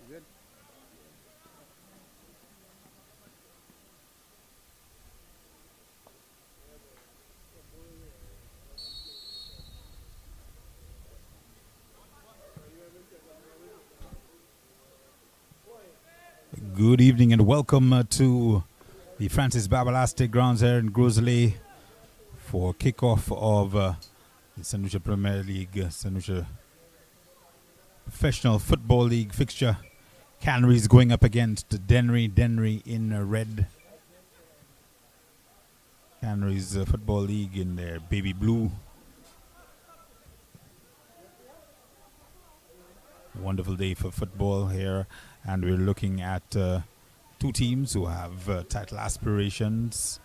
Good evening and welcome to the Francis Babalastic grounds here in Grosley for kickoff of the St. Lucia Premier League, St. Lucia Professional Football League fixture. Canaries going up against Dennery. Dennery in red. Canaries Football League in their baby blue. Wonderful day for football here, and we're looking at two teams who have title aspirations.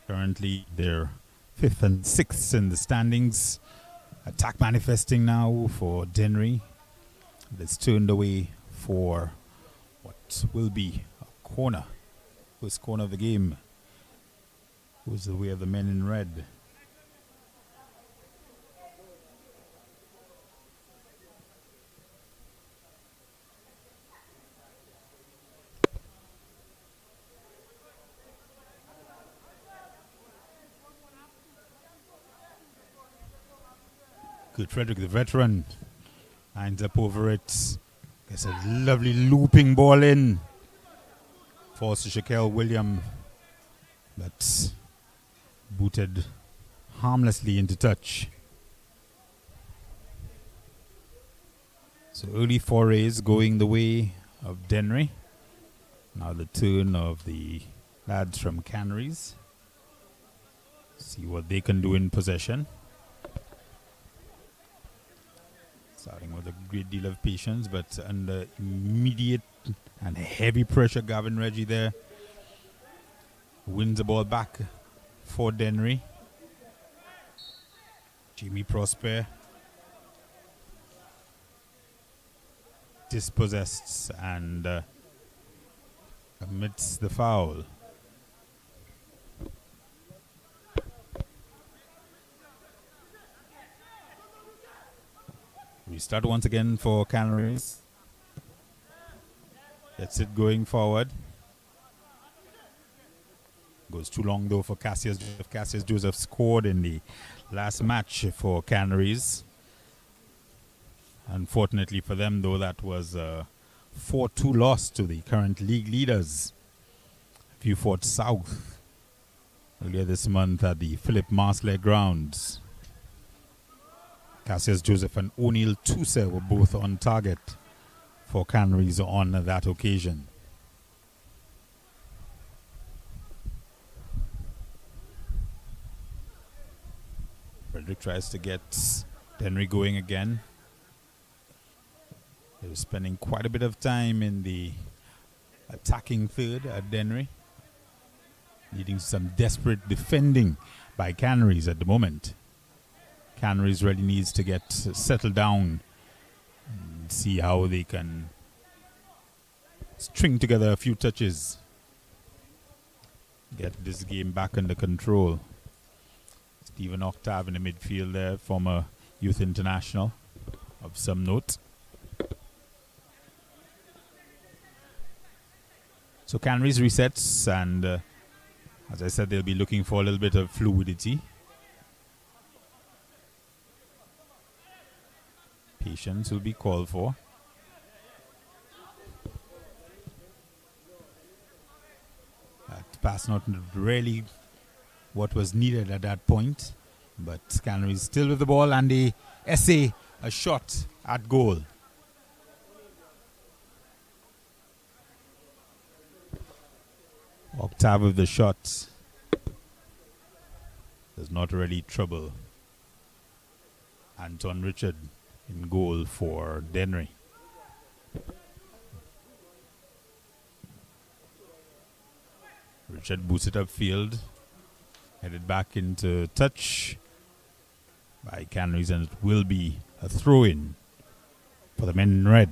Currently, they're 5th and 6th in the standings. Attack manifesting now for Dennery. It's turned away for what will be a corner. First corner of the game goes the way of the men in red. Good Frederick, the veteran, lines up over it. Gets a lovely looping ball in. Falls to Shaquille William, but booted harmlessly into touch. So early forays going the way of Dennery. Now the turn of the lads from Canaries. See what they can do in possession. Starting with a great deal of patience, but under immediate and heavy pressure, Gavin Reggie there wins the ball back for Dennery. Jimmy Prosper dispossessed and commits the foul. Restart once again for Canaries. Gets it going forward. Goes too long though for Cassius Joseph. Cassius Joseph scored in the last match for Canaries. Unfortunately for them though, that was a 4-2 loss to the current league leaders, Viewfort South, earlier this month at the Philip Marsler grounds. Cassius Joseph and O'Neill Touser were both on target for Canaries on that occasion. Frederick tries to get Dennery going again. They were spending quite a bit of time in the attacking third at Dennery, leading to some desperate defending by Canaries at the moment. Canaries really needs to get settled down and see how they can string together a few touches, get this game back under control. Stephen Octave in the midfield there, former youth international of some note. So Canaries resets, and as I said, they'll be looking for a little bit of fluidity. Patience will be called for. That pass not really what was needed at that point, but Canaries still with the ball, and they essay a shot at goal. Octave with the shot does not really trouble Anton Richard in goal for Dennery. Richard boots it upfield, headed back into touch by Canaries, and it will be a throw-in for the men in red.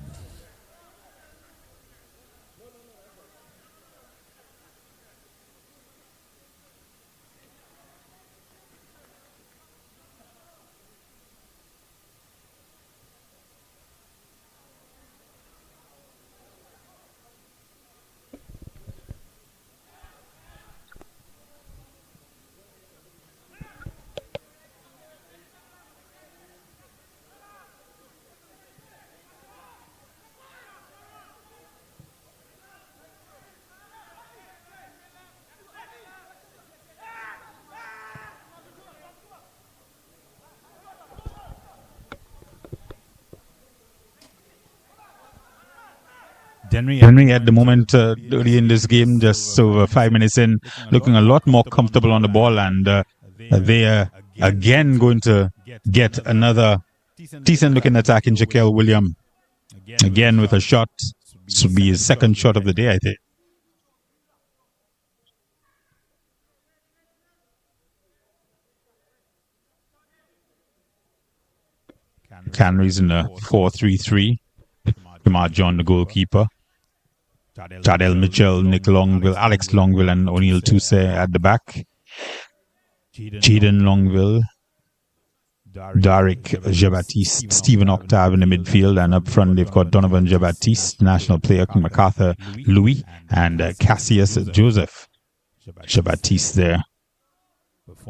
Dennery at the moment, early in this game, just over 5 minutes in, looking a lot more comfortable on the ball, and they are again going to get another decent-looking attack in Shaquille William. Again with a shot. This would be his second shot of the day, I think. Canaries in the 4-3-3. Kumar John, the goalkeeper. Jadel Mitchell, Nick Longville, Alex Longville, and O'Neill Tuse at the back. Cheaden Longville, Derek Jean-Baptiste, Stephen Octave in the midfield, and up front they've got Donovan Jean-Baptiste, national player, MacArthur Louis, and Cassius Joseph. Jean-Baptiste there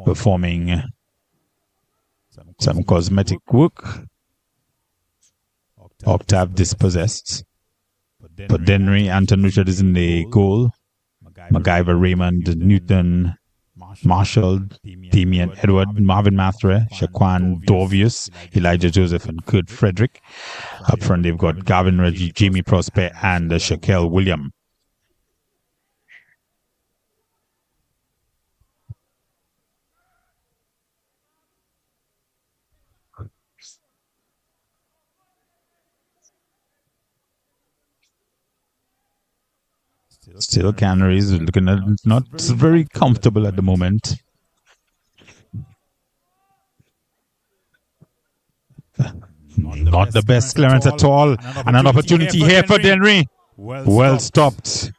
performing some cosmetic work. Octave dispossessed. For Dennery, Anton Richard is in the goal. MacGyver, Raymond, Newton, Marshall, Damian Edward, Marvin Mathre, Shaquan Dorvius, Elijah Joseph, and Kurt Frederick. Up front, they've got Gavin Reggie, Jamie Prosper, and Shaquille William. Still, Canaries looking at not very comfortable at the moment. Not the best clearance at all. And an opportunity here for Dennery. Well stopped.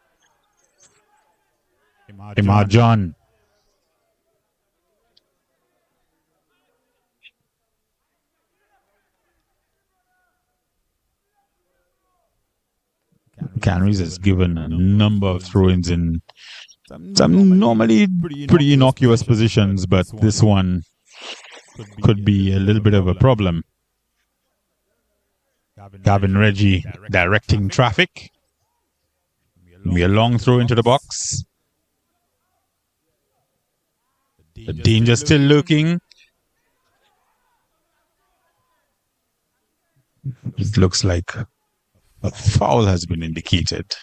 Imar John. Canaries has given a number of throw-ins in some normally pretty innocuous positions, but this one could be a little bit of a problem. Gavin Reggie directing traffic. Be a long throw into the box. The danger still lurking. It looks like a foul has been indicated.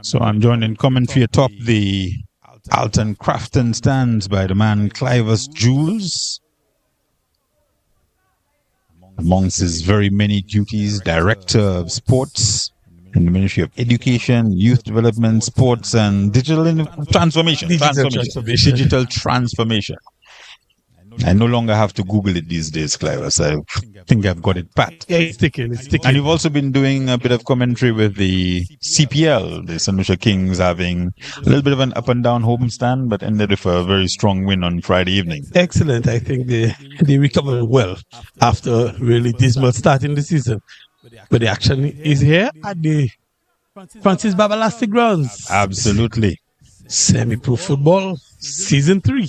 So I'm joined in commentary atop the Alton Crafton stands by the man Clivus Jules. Amongst his very many duties, Director of Sports in the Ministry of Education, Youth Development, Sports and Digital Transformation. Digital Transformation. I no longer have to Google it these days, Clivus. I think I've got it pat. Yeah, it's sticking. And you've also been doing a bit of commentary with the CPL, the St. Lucia Kings, having a little bit of an up and down homestand, but ended with a very strong win on Friday evening. Excellent. I think they recovered well after a really dismal start in the season. But the action is here at the Francis Babalastic grounds. Absolutely. Semi-pro football, season 3.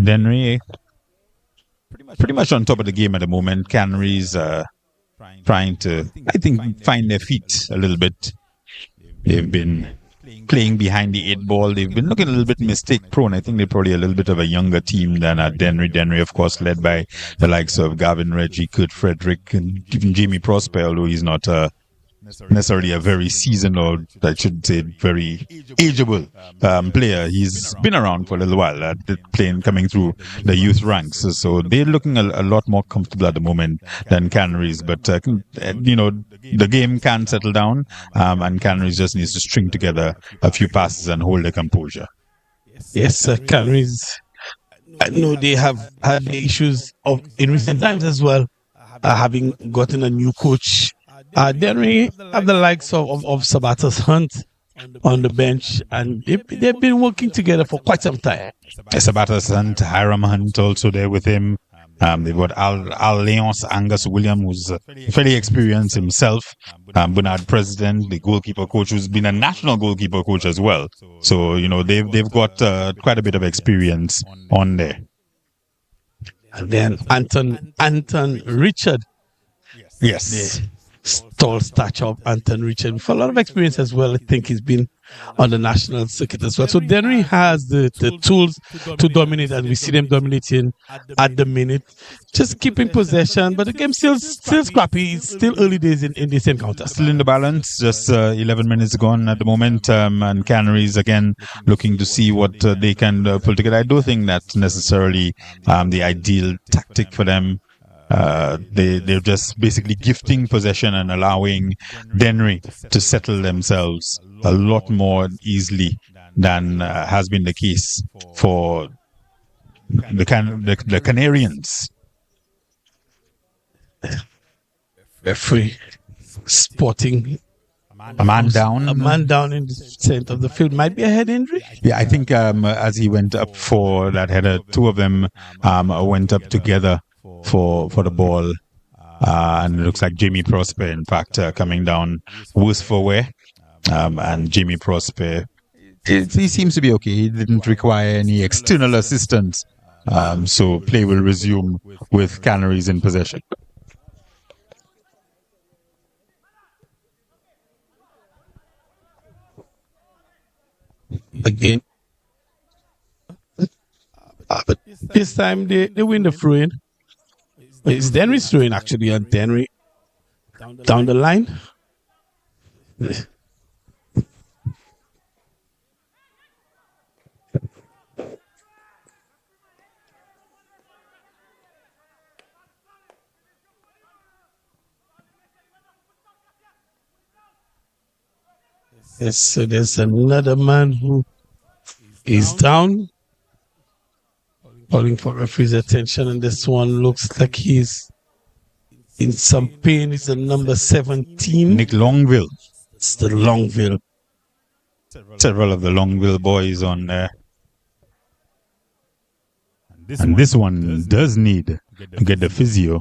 Dennery pretty much on top of the game at the moment. Canaries trying to, I think, find their feet a little bit. They've been playing behind the 8 ball. They've been looking a little bit mistake prone. I think they're probably a little bit of a younger team than Dennery. Dennery, of course, led by the likes of Gavin Reggie, Kurt Frederick, and even Jamie Prosper, although he's not necessarily a very seasoned, or I should say very ageable player. He's been around for a little while, coming through the youth ranks. So they're looking a lot more comfortable at the moment than Canaries. But, the game can settle down, and Canaries just needs to string together a few passes and hold their composure. Yes, Canaries, I know they have had the issues in recent times as well, having gotten a new coach. Dennery have the likes of Sabatas Hunt on the bench, and they've been working together for quite some time. Sabatas Hunt, Hiram Hunt also there with him. They've got Al Leonce, Angus William, who's fairly experienced himself. Bernard President, the goalkeeper coach, who's been a national goalkeeper coach as well. So, they've got quite a bit of experience on there. And then Anton Richard. Yes. Tall stature of Anton Richard with a lot of experience as well. I think he's been on the national circuit as well. So Dennery has the tools to dominate, and we see them dominating at the minute, just keeping possession. But the game still scrappy. It's still early days in this encounter. Still in the balance. Just 11 minutes gone at the moment, and Canaries again looking to see what they can pull together. I don't think that's necessarily the ideal tactic for them. They're just basically gifting possession and allowing Dennery to settle themselves a lot more easily than has been the case for the Canarians. Referee spotting a man down in the center of the field. Might be a head injury. Yeah, I think as he went up for that header, two of them went up together for the ball, and it looks like Jamie Prosper, in fact, coming down worse for wear. And Jamie Prosper, he seems to be okay. He didn't require any external assistance, so play will resume with Canaries in possession. Again, but this time they win the throw-in. It's Dennery's throwing actually, and Dennery down the line. Yes, so there's another man who is down, calling for referee's attention, and this one looks like he's in some pain. It's the number 17. Nick Longville. It's the Longville. Several of the Longville boys on there. And this one does need to get the physio.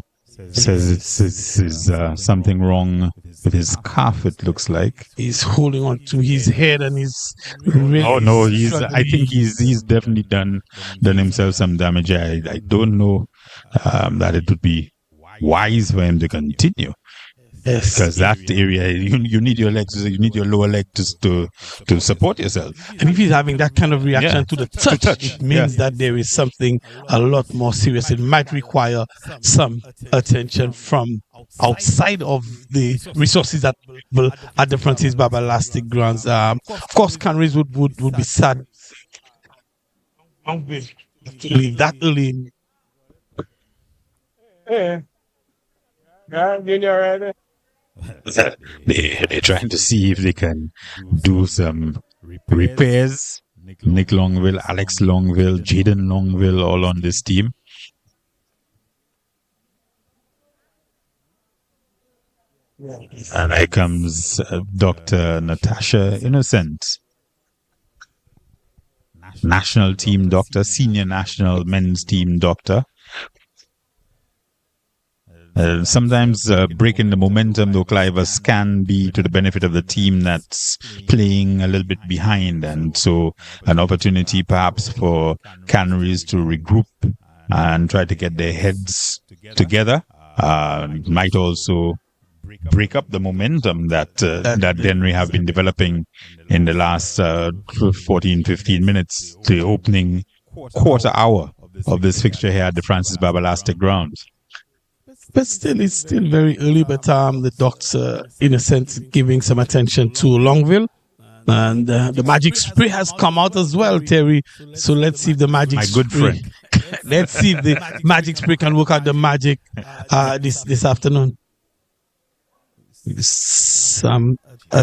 Says it's something wrong with his calf, it looks like. He's holding on to his head and he's really I think he's definitely done himself some damage. I don't know that it would be wise for him to continue. Yes, because that area you need your legs, you need your lower leg to support yourself. And if he's having that kind of reaction to the touch, it means that there is something a lot more serious. It might require some attention from outside of the resources at the Francis Baba Elastic grounds. Of course, Canaries would be sad to leave that early. They're trying to see if they can do some repairs. Nick Longville, Alex Longville, Jaden Longville, all on this team. And here comes Dr. Natasha Innocent, national team doctor, senior national men's team doctor. Sometimes breaking the momentum, though, Clivus, can be to the benefit of the team that's playing a little bit behind. And so an opportunity perhaps for Canaries to regroup and try to get their heads together. Might also break up the momentum that Dennery have been developing in the last 14, 15 minutes, the opening quarter hour of this fixture here at the Francis Baba Elastic grounds. But still, it's still very early. But the doctor, in a sense, giving some attention to Longville. And the magic spray has come out as well, Terry. So let's see if the magic spray... My good friend. Let's see if the magic spray can work out the magic this afternoon. some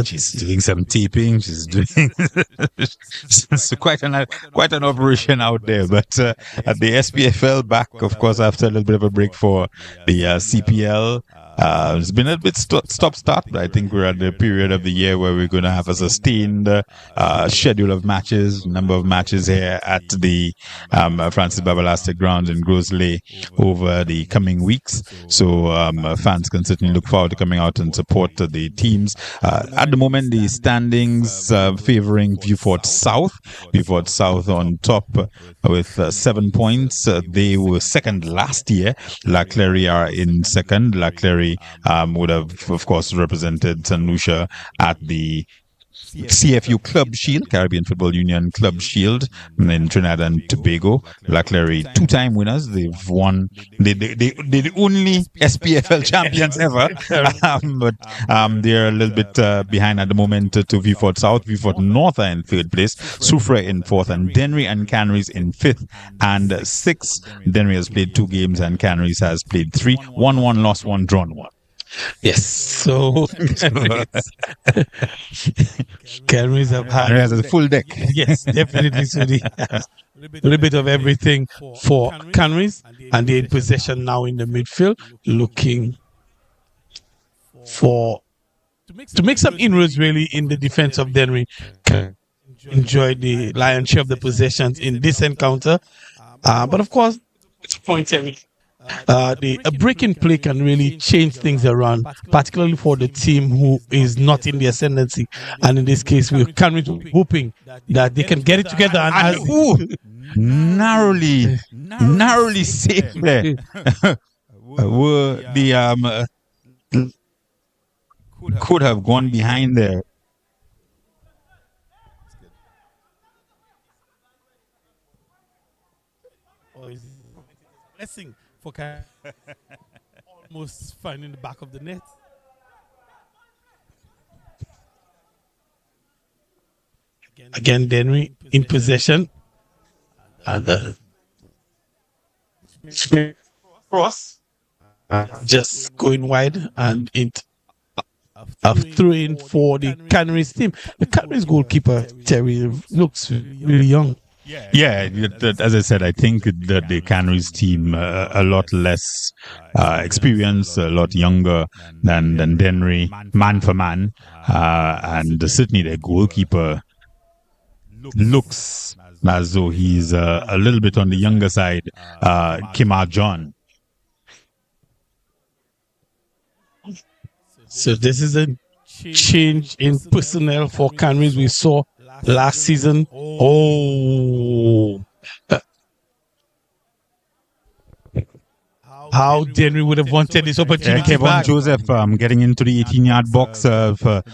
She's doing some taping. She's doing it's quite an operation out there. But at the SPFL back, of course, after a little bit of a break for the CPL. It's been a bit stop start, but I think we're at the period of the year where we're going to have a sustained schedule of matches, number of matches here at the Francis Babalastic grounds in Grosley over the coming weeks. So fans can certainly look forward to coming out and support the teams. At the moment, the standings favoring Viewfort South. Viewfort South on top with 7 points. They were second last year. La Clery are in second. La Clery would have, of course, represented St. Lucia at the CFU Club Shield, Caribbean Football Union Club Shield in Trinidad and Tobago. La Clery, two-time winners. They've won. They're the only SPFL champions ever. But they're a little bit behind at the moment to Viewfort South. Viewfort North are in third place. Soufriere in fourth, and Dennery and Canaries in fifth and sixth. Dennery has played 2 games and Canaries has played 3. 1-1, lost 1, drawn 1. Yes, so Canaries have had Canaries has a full deck. Yes, definitely. So a little bit of everything for Canaries, and they're in possession now in the midfield, looking to make some inroads really in the defense of Dennery. Enjoy the lion's share of the possessions in this encounter, but of course, it's point every. A break in play can really change things around, particularly for the team who is not in the ascendancy. And in this case, we're kind of hoping that they can get it together. And narrowly safe there. Were the could have gone behind there. Blessing for almost finding the back of the net. Again, Dennery in possession. And cross. Just going wide and a throw in for the Canaries team. The Canaries goalkeeper, Terry, looks really young. Yeah, as I said, I think that the Canaries team a lot less experienced, a lot younger than Dennery, man for man, and certainly their goalkeeper looks as though he's a little bit on the younger side, Kimar John. So this is a change in personnel for Canaries we saw last season. How Dennery would have wanted this opportunity. Kevin Joseph getting into the 18-yard box. The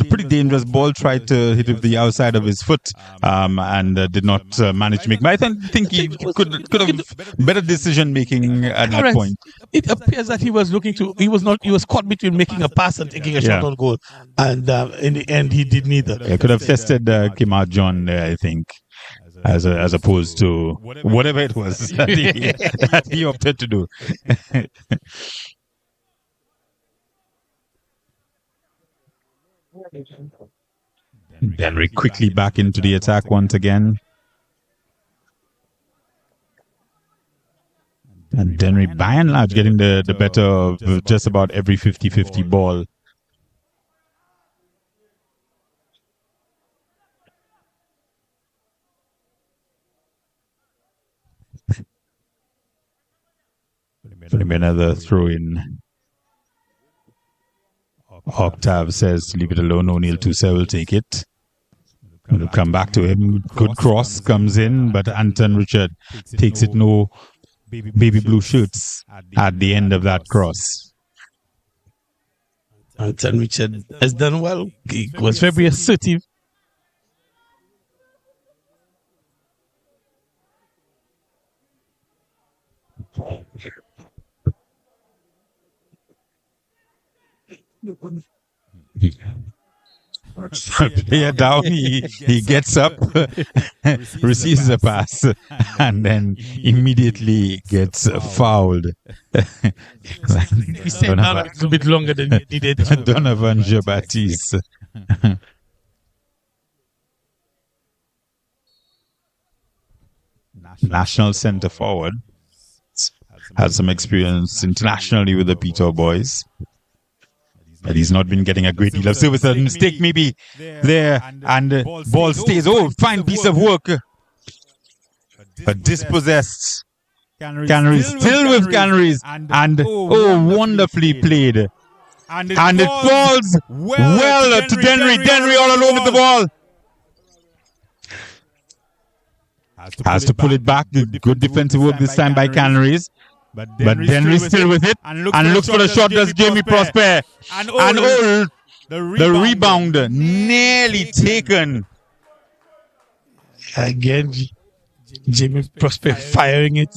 pretty dangerous ball, tried to hit with the outside of his foot and did not manage to make. But I think he could have better decision making at that point. It appears that he was he was caught between making a pass and taking a shot on goal, and in the end he did neither. He could have tested Kimar John there, I think. As opposed to whatever it was that he opted to do. Dennery quickly back into the attack once again. And Dennery, by and large, getting the better of just about every 50-50 ball. Another throw in. Octave says, leave it alone. O'Neill Toussel will take it. It'll come back to him. Good cross comes in, but Anton Richard takes it. No baby blue shirts at the end of that cross. Anton Richard has done well. He was very assertive. player down, he gets up, receives the pass, and then immediately gets fouled. He stayed down a little bit longer than he needed. Donovan Jabatis. National centre forward. Had some experience internationally with the Peter boys. But he's not been getting a great deal of service. A mistake maybe there, and the ball stays. Oh, fine piece of work. But dispossessed. Canaries, still with Canaries. And oh, wonderfully played. And it falls well to Dennery. Dennery all alone with the ball. Has to pull it back. Good defensive work this time by Canaries. But Dennery still with it and looks for the shot. Does Jamie Prosper. And the rebound nearly taken. Again, Jamie Prosper firing it.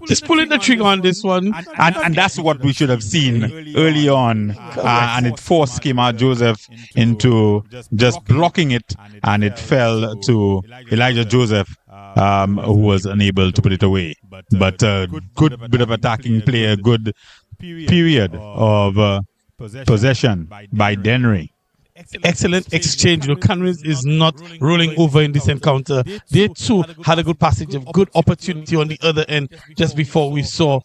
Just pulling the trigger on this one. And that's what we should have seen early on. And it forced Kemar Joseph into just blocking it. And it fell to Elijah Joseph, who was unable to put it away. But a good bit of attacking play, a good period of possession by Dennery. Excellent exchange. Canaries is not rolling over in this encounter. They too had a good passage of good opportunity on the other end just before we saw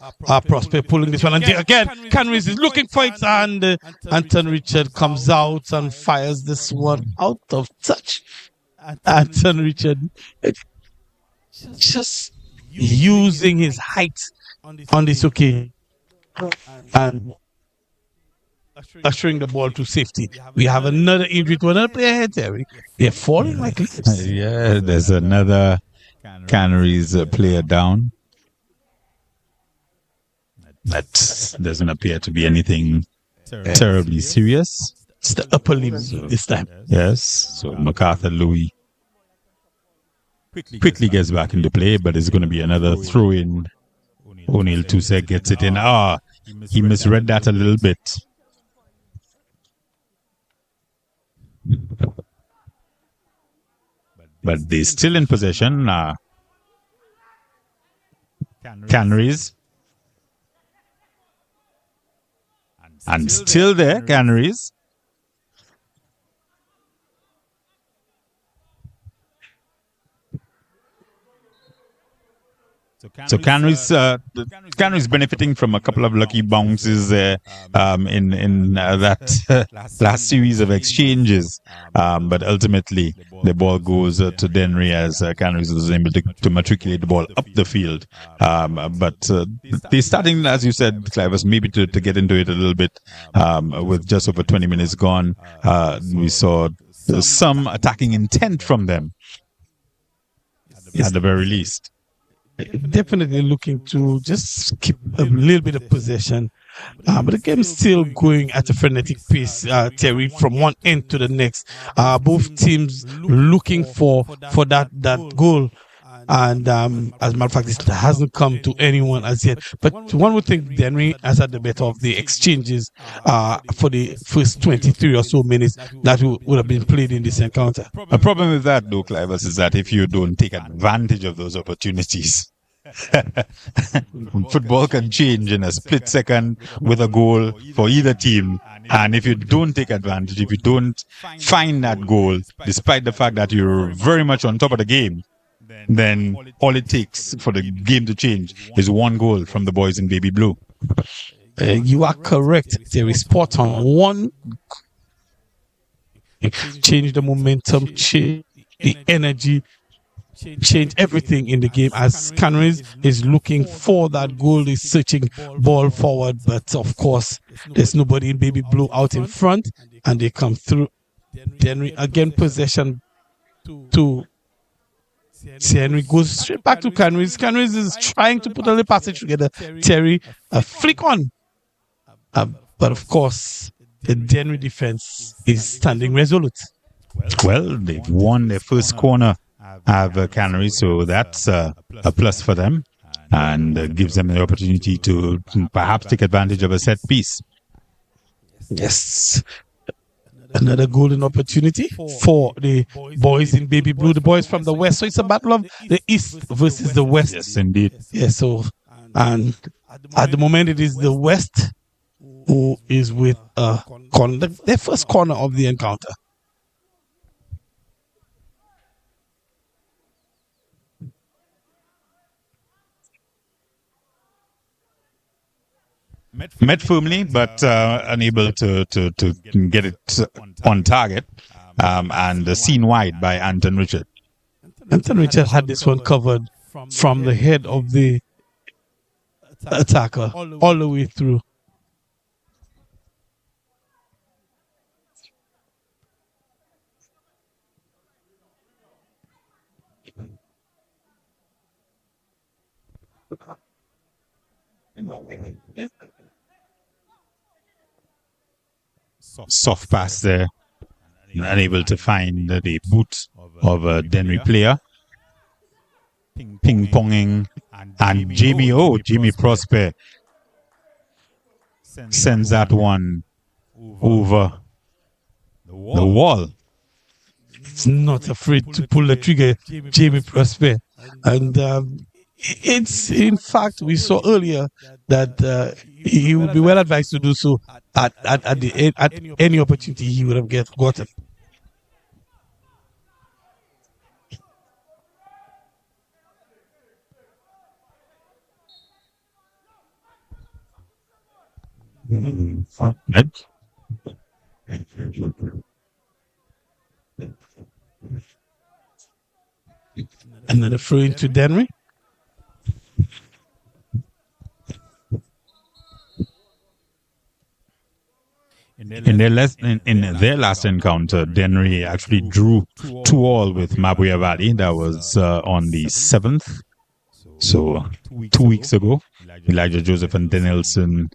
Prosper pulling this one. And again, Canaries is looking for it, and Anton Richard comes out and fires this one out of touch. Anton Richard just using his height on this occasion and ushering the ball to safety. We have another injury to another player here, Terry. They're falling like leaves. Yeah, there's another Canaries player down. That doesn't appear to be anything terribly serious. It's the upper limb this time. Yes, so MacArthur Louis quickly gets back into play, but it's going to be another throw-in. O'Neill Tusek gets it in. He misread that a little bit. But they're still in possession. Canaries. And still there, Canaries. So Canaries benefiting from a couple of lucky bounces there in that last series of exchanges, but ultimately the ball goes to Dennery as Canaries was able to matriculate the ball up the field. But they're starting, as you said, Clivers, maybe to get into it a little bit. With just over 20 minutes gone, we saw some attacking intent from them at the very least. Definitely looking to just keep a little bit of possession. But the game is still going at a frenetic pace, Terry, from one end to the next. Both teams looking for that goal. And as a matter of fact, it hasn't come to anyone as yet. But one would think Dennery has had the better of the exchanges for the first 23 or so minutes that would have been played in this encounter. The problem with that, though, Clivers, is that if you don't take advantage of those opportunities, football can change in a split second with a goal for either team. And if you don't take advantage, if you don't find that goal, despite the fact that you're very much on top of the game, then all it takes for the game to change is one goal from the boys in baby blue. You are correct. There is spot on. One change the momentum, change the energy, change everything in the game as Canaries is looking for that goal, is searching ball forward, but of course there's nobody in baby blue out in front and they come through. Dennery again possession to Dennery goes straight back to Canaries. Canaries is trying to put a little passage together. Terry, a flick on. But of course, the Dennery defense is standing resolute. Well, they've won their first corner of Canaries, so that's a plus for them and gives them the opportunity to perhaps take advantage of a set piece. Yes. Another golden opportunity for the boys in baby blue, the boys from the west. So it's a battle of the east versus the west. Yes, indeed. Yeah, so, and at the moment it is the west who is with their first corner of the encounter. Met firmly, but unable to get it on target, and seen wide by Anton Richard. Anton Richard had this one covered from the head of the attacker all the way through. Soft pass there, unable to find the boot of a Dennery player. Ping ponging, and Jamie Prosper sends that one over the wall. He's not afraid to pull the trigger, Jamie Prosper. And it's, in fact, we saw earlier that he would be well advised to do so at any opportunity he would have gotten. Another throw into Dennery. In their last encounter, Dennery actually drew 2-2 with Mabuya Valley. That was on the 7th. So 2 weeks ago, Elijah Joseph and Denelson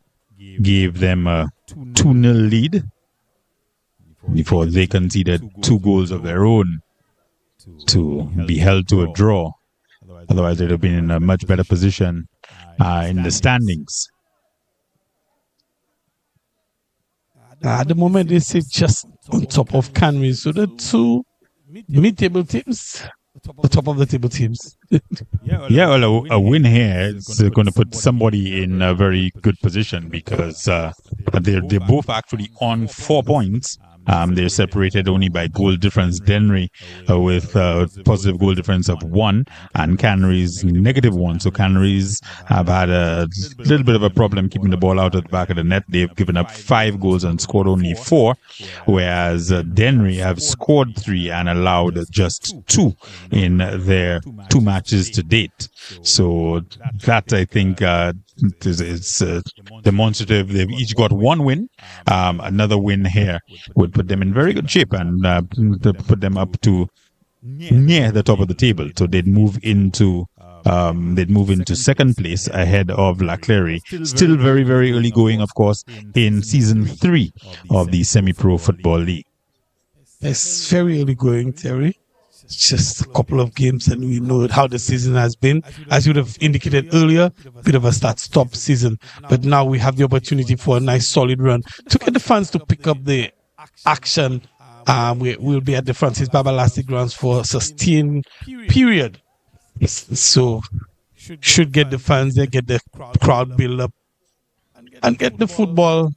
gave them a 2-0 lead before they conceded 2 goals of their own to be held to a draw. Otherwise, they'd have been in a much better position in the standings. At the moment, they sit just on top of Canaries. So the two mid-table teams, the top of the table teams. Yeah, well, a win here is going to put somebody in a very good position because they're both actually on 4 points. They're separated only by goal difference. Dennery with positive goal difference of 1 and Canaries -1. So Canaries have had a little bit of a problem keeping the ball out at the back of the net. They've given up 5 goals and scored only 4, whereas Dennery have scored 3 and allowed just 2 in their 2 matches to date. So that, I think, is demonstrative. They've each got 1 win. Another win here would put them in very good shape and put them up to near the top of the table. So they'd move into second place ahead of La Clery. Still very, very early going, of course, in season 3 of the Semi-Pro Football League. It's very early going, Terry. It's just a couple of games and we know how the season has been. As you would have indicated earlier, a bit of a start-stop season. But now we have the opportunity for a nice solid run to get the fans to pick up the action. We'll be at the Francis Baba Lassie grounds for a sustained period. So should get the fans there, get the crowd build up and get the football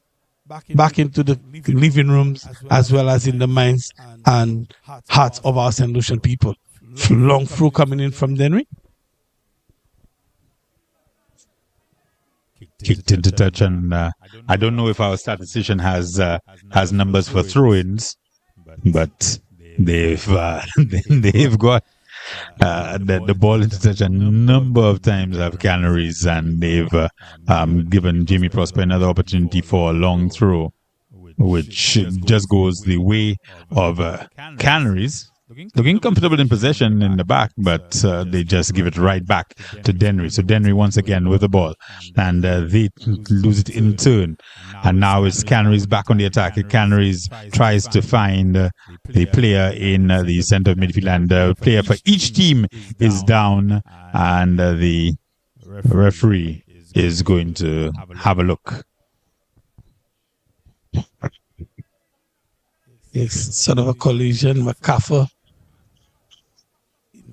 back into the living rooms as well as in the minds and hearts of our St. Lucian people. Long through coming in from Dennery. Kicked into touch, and I don't know if our statistician has numbers for throw-ins, but they've got the ball into touch a number of times of Canaries, and they've given Jamie Prosper another opportunity for a long throw, which just goes the way of Canaries. Looking comfortable in possession in the back, but they just give it right back to Dennery. So Dennery once again with the ball, and they lose it in turn. And now it's Canaries back on the attack. Canaries tries to find the player in the center of midfield, and the player for each team is down, and the referee is going to have a look. It's sort of a collision. McCaffrey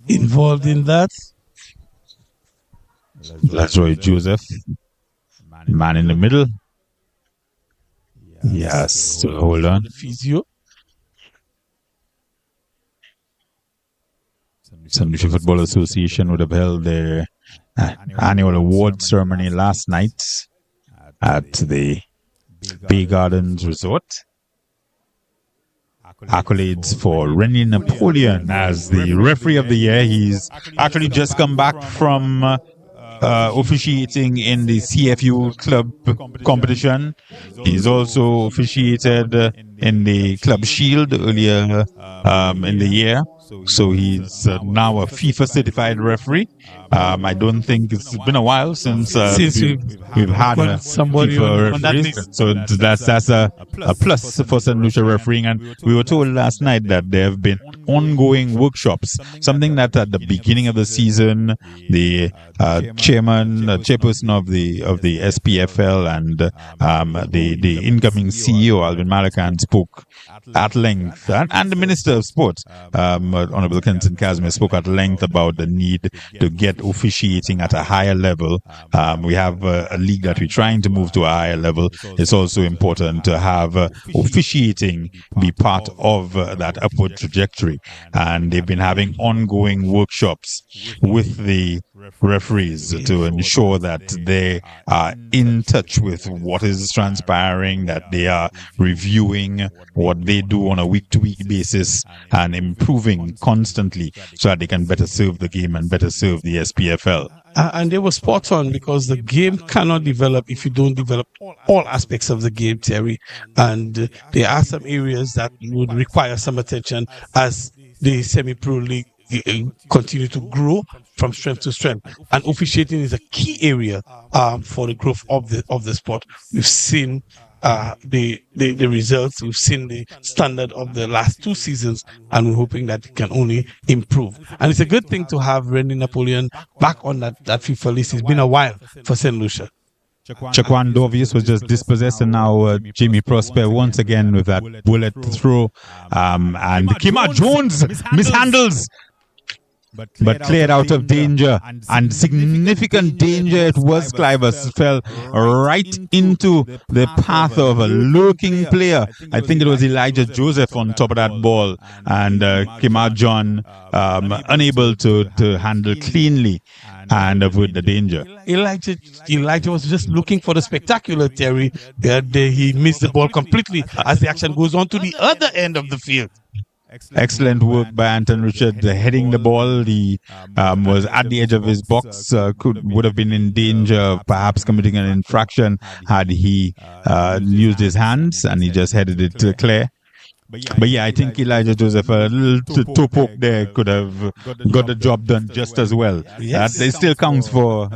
involved in that. That's Roy Joseph, man in the middle. Yes, so hold on. The physio. St. Lucia Football Association would have held their annual award ceremony last night at the Bay Gardens Resort. Accolades for Rennie Napoleon as the referee of the year. He's actually just come back from officiating in the CFU club competition. He's also officiated in the Club Shield earlier in the year. So he's now a FIFA certified referee. I don't think it's been a while since we've had somebody on that list. So that's a plus for St. Lucia refereeing. And we were told last night that there have been ongoing workshops, something that at the beginning of the season, the chairperson of the SPFL and the incoming CEO Alvin Malakan spoke at length, and the Minister of Sport, Honorable Kenton Casimir, spoke at length about the need to get officiating at a higher level. We have a league that we're trying to move to a higher level. It's also important to have officiating be part of that upward trajectory. And they've been having ongoing workshops with the referees to ensure that they are in touch with what is transpiring, that they are reviewing what they do on a week-to-week basis and improving constantly so that they can better serve the game and better serve the SPFL. And they were spot on, because the game cannot develop if you don't develop all aspects of the game, Terry. And there are some areas that would require some attention as the semi-pro league continue to grow from strength to strength. And officiating is a key area for the growth of the sport. We've seen the results. We've seen the standard of the last 2 seasons, and we're hoping that it can only improve. And it's a good thing to have Rennie Napoleon back on that FIFA list. It's been a while for St. Lucia. Chaquan Dovius was just dispossessed, and now Jimmy Prosper once again with that bullet throw. And Kima Jones mishandles, but cleared out of danger, and significant danger it was. Clivus fell right into the path of a lurking player. I think it was Elijah Joseph on top of that ball, and Kima John unable to handle cleanly and avoid the danger. Elijah was just looking for the spectacular, Terry. He missed the ball completely as the action goes on to the other end of the field. Excellent work by Anton Richard heading the ball. He was at the edge of his box, would have been in danger of perhaps committing an infraction had he used his hands, and he just headed it clear. But yeah, I think Elijah Joseph, a little toe poke there, could have got the job done just as well. Yes. That it still counts for,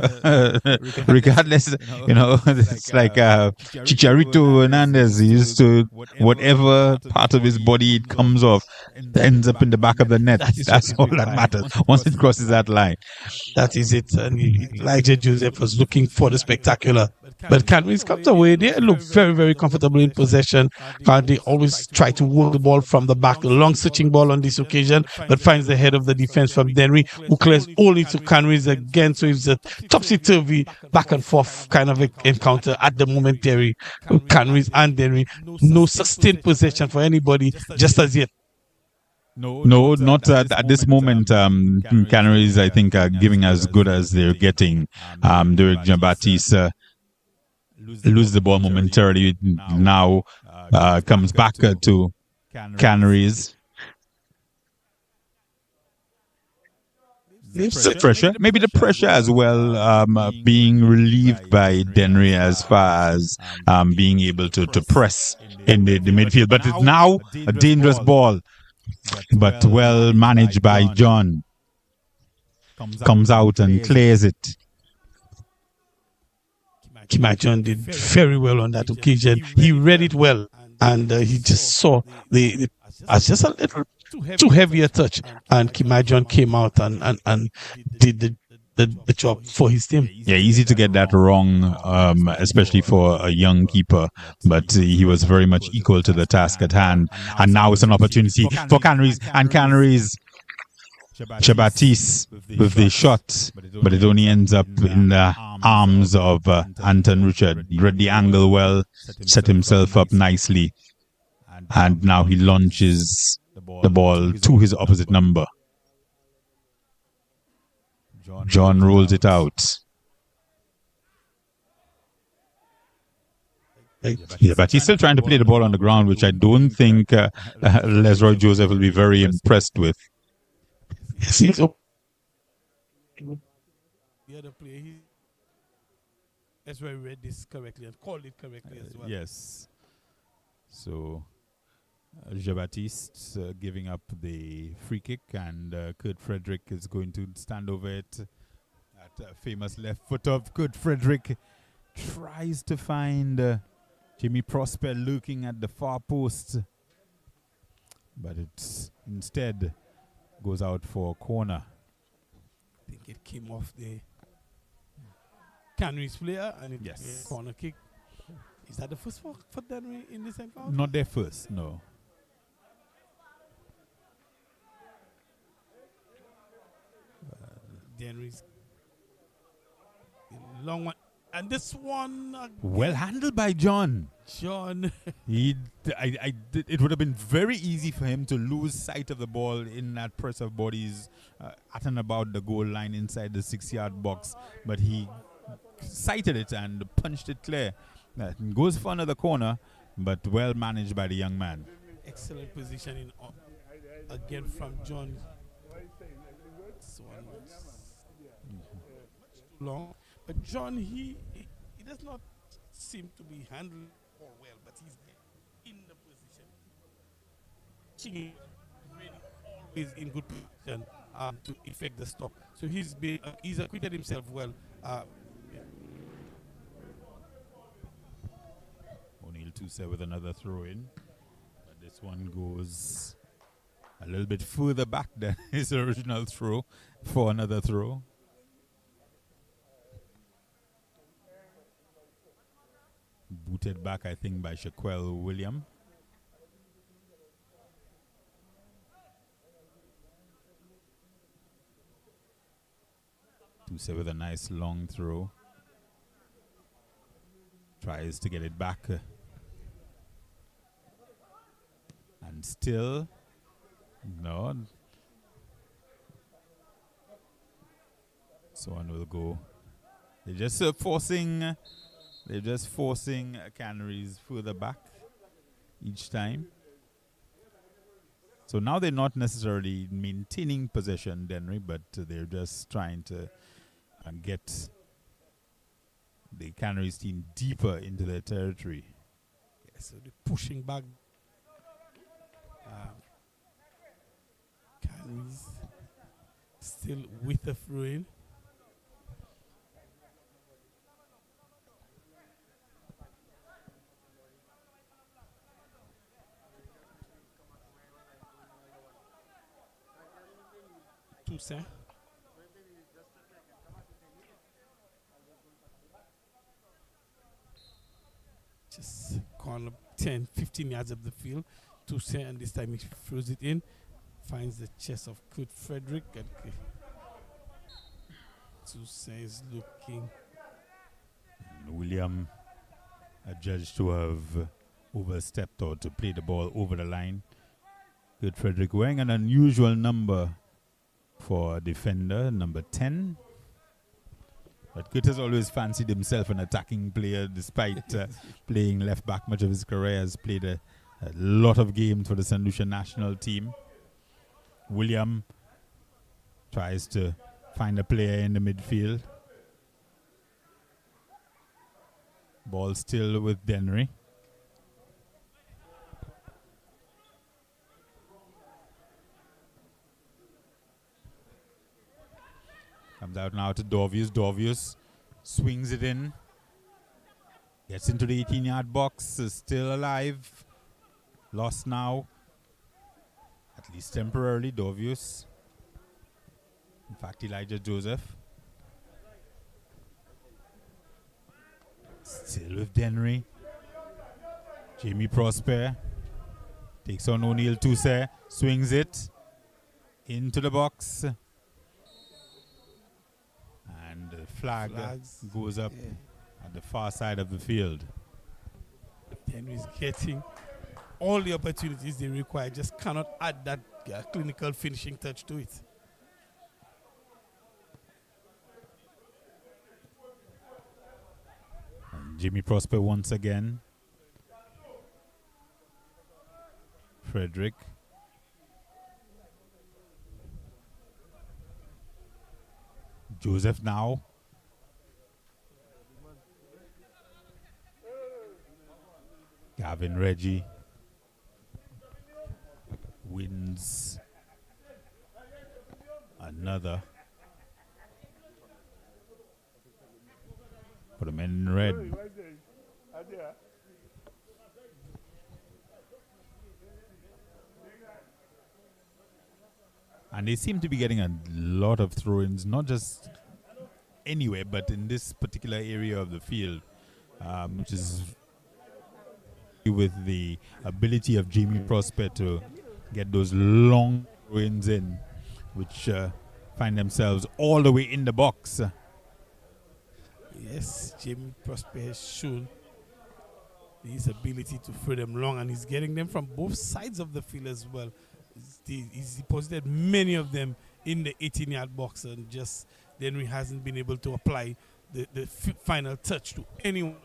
regardless, it's like Chicharito Hernandez. He used to, whatever part of his body it comes off, ends up in the back of the net. That's all that matters. Once it crosses that line. That is it. And Elijah Joseph was looking for the spectacular. But Canaries comes away. They look very, very comfortable in possession. They always try to work the ball from the back. A long switching ball on this occasion, but finds the head of the defense from Dennery, who clears only to Canaries again. So it's a topsy-turvy, back and forth kind of encounter at the moment, Terry. Canaries and Dennery. No sustained possession for anybody just as yet. No, not at this moment. Canaries, I think, are giving as good as they're getting. Derek Jean-Baptiste lose the ball momentarily. Now comes back to Canaries. The pressure, maybe the pressure as well, being relieved by Dennery as far as being able to press in the midfield. But it's now a dangerous ball, but well managed by John. Comes out and clears it. Kima John did very well on that occasion. He read it well, and he just saw as just a little too heavy a touch, and Kima John came out and did the job for his team. Yeah, easy to get that wrong, especially for a young keeper. But he was very much equal to the task at hand. And now it's an opportunity for Canaries. And Canaries, Shabatis with the shot, but it only ends up in the arms of Anton Richard. He read the angle well, set himself up nicely, and now he launches the ball to his opposite number. John rolls it out. Yeah, but he's still trying to play the ball on the ground, which I don't think Lesroy Joseph will be very impressed with. The other player, that's why we read this correctly and called it correctly as well. Yes. So, Jean-Baptiste giving up the free kick, and Kurt Frederick is going to stand over it. That famous left foot of Kurt Frederick tries to find Jimmy Prosper looking at the far post, but it instead goes out for a corner. I think it came off the Canaries player, and it Yes. corner kick. Is that the first for Dennery in this encounter? Not their first, no. Dennery's long one, and this one Well handled by John. John. It would have been very easy for him to lose sight of the ball in that press of bodies at and about the goal line inside the 6-yard box, but he sighted it and punched it clear. Goes for another corner, but well managed by the young man. Excellent positioning again from John. This one was too long, but John he does not seem to be handling the ball well, but he's in the position. He really always in good position to effect the stop. So he's acquitted himself well. O'Neill Tuse with another throw in, but this one goes a little bit further back than his original throw for another throw. Booted back, I think, by Shaquille William. Tuse with a nice long throw. Tries to get it back. And still, no. So on will go. They're just forcing Canaries further back each time. So now they're not necessarily maintaining possession, Dennery, but they're just trying to get the Canaries team deeper into their territory. Yeah, so they're pushing back. Canaries still with the throw-in. Toussaint. Just corner 10, 15 yards up the field. Toussaint, and this time he throws it in. Finds the chest of Kurt Frederick. And Toussaint is looking. William judged to have overstepped or to play the ball over the line. Kurt Frederick wearing an unusual number for a defender, number 10. But Kurt has always fancied himself an attacking player, despite playing left back much of his career. Has played a lot of games for the St. Lucia national team. William tries to find a player in the midfield. Ball still with Dennery. Comes out now to Dorvius. Dorvius swings it in. Gets into the 18-yard box. Is still alive. Lost now. At least temporarily, Dorvius. In fact, Elijah Joseph. Still with Dennery. Jamie Prosper takes on O'Neill Tuse, swings it into the box. And the flags goes up at the far side of the field. Dennery's getting all the opportunities they require, just cannot add that clinical finishing touch to it. And Jimmy Prosper once again. Frederick. Joseph now. Gavin Reggie wins another for the men in red. And they seem to be getting a lot of throw-ins, not just anywhere, but in this particular area of the field, which is with the ability of Jamie Prosper to get those long throw-ins in, which find themselves all the way in the box. Yes, Jamie Prosper has shown his ability to throw them long, and he's getting them from both sides of the field as well. He's deposited many of them in the 18-yard box, and just Dennery hasn't been able to apply the final touch to anyone.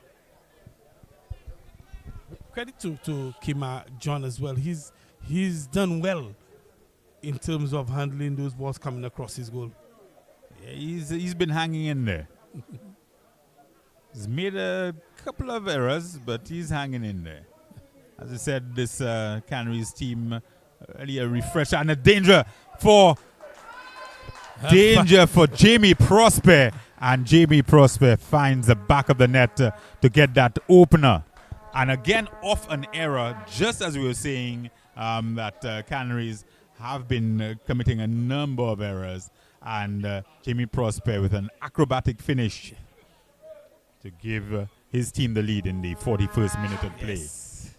Credit to Kima John as well. He's done well in terms of handling those balls coming across his goal. Yeah, he's been hanging in there. He's made a couple of errors, but he's hanging in there. As I said, this Canaries team really a refresher and a danger for Jamie Prosper, and Jamie Prosper finds the back of the net to get that opener. And again, off an error, just as we were saying that Canaries have been committing a number of errors, and Jamie Prosper with an acrobatic finish to give his team the lead in the 41st minute of play. Yes.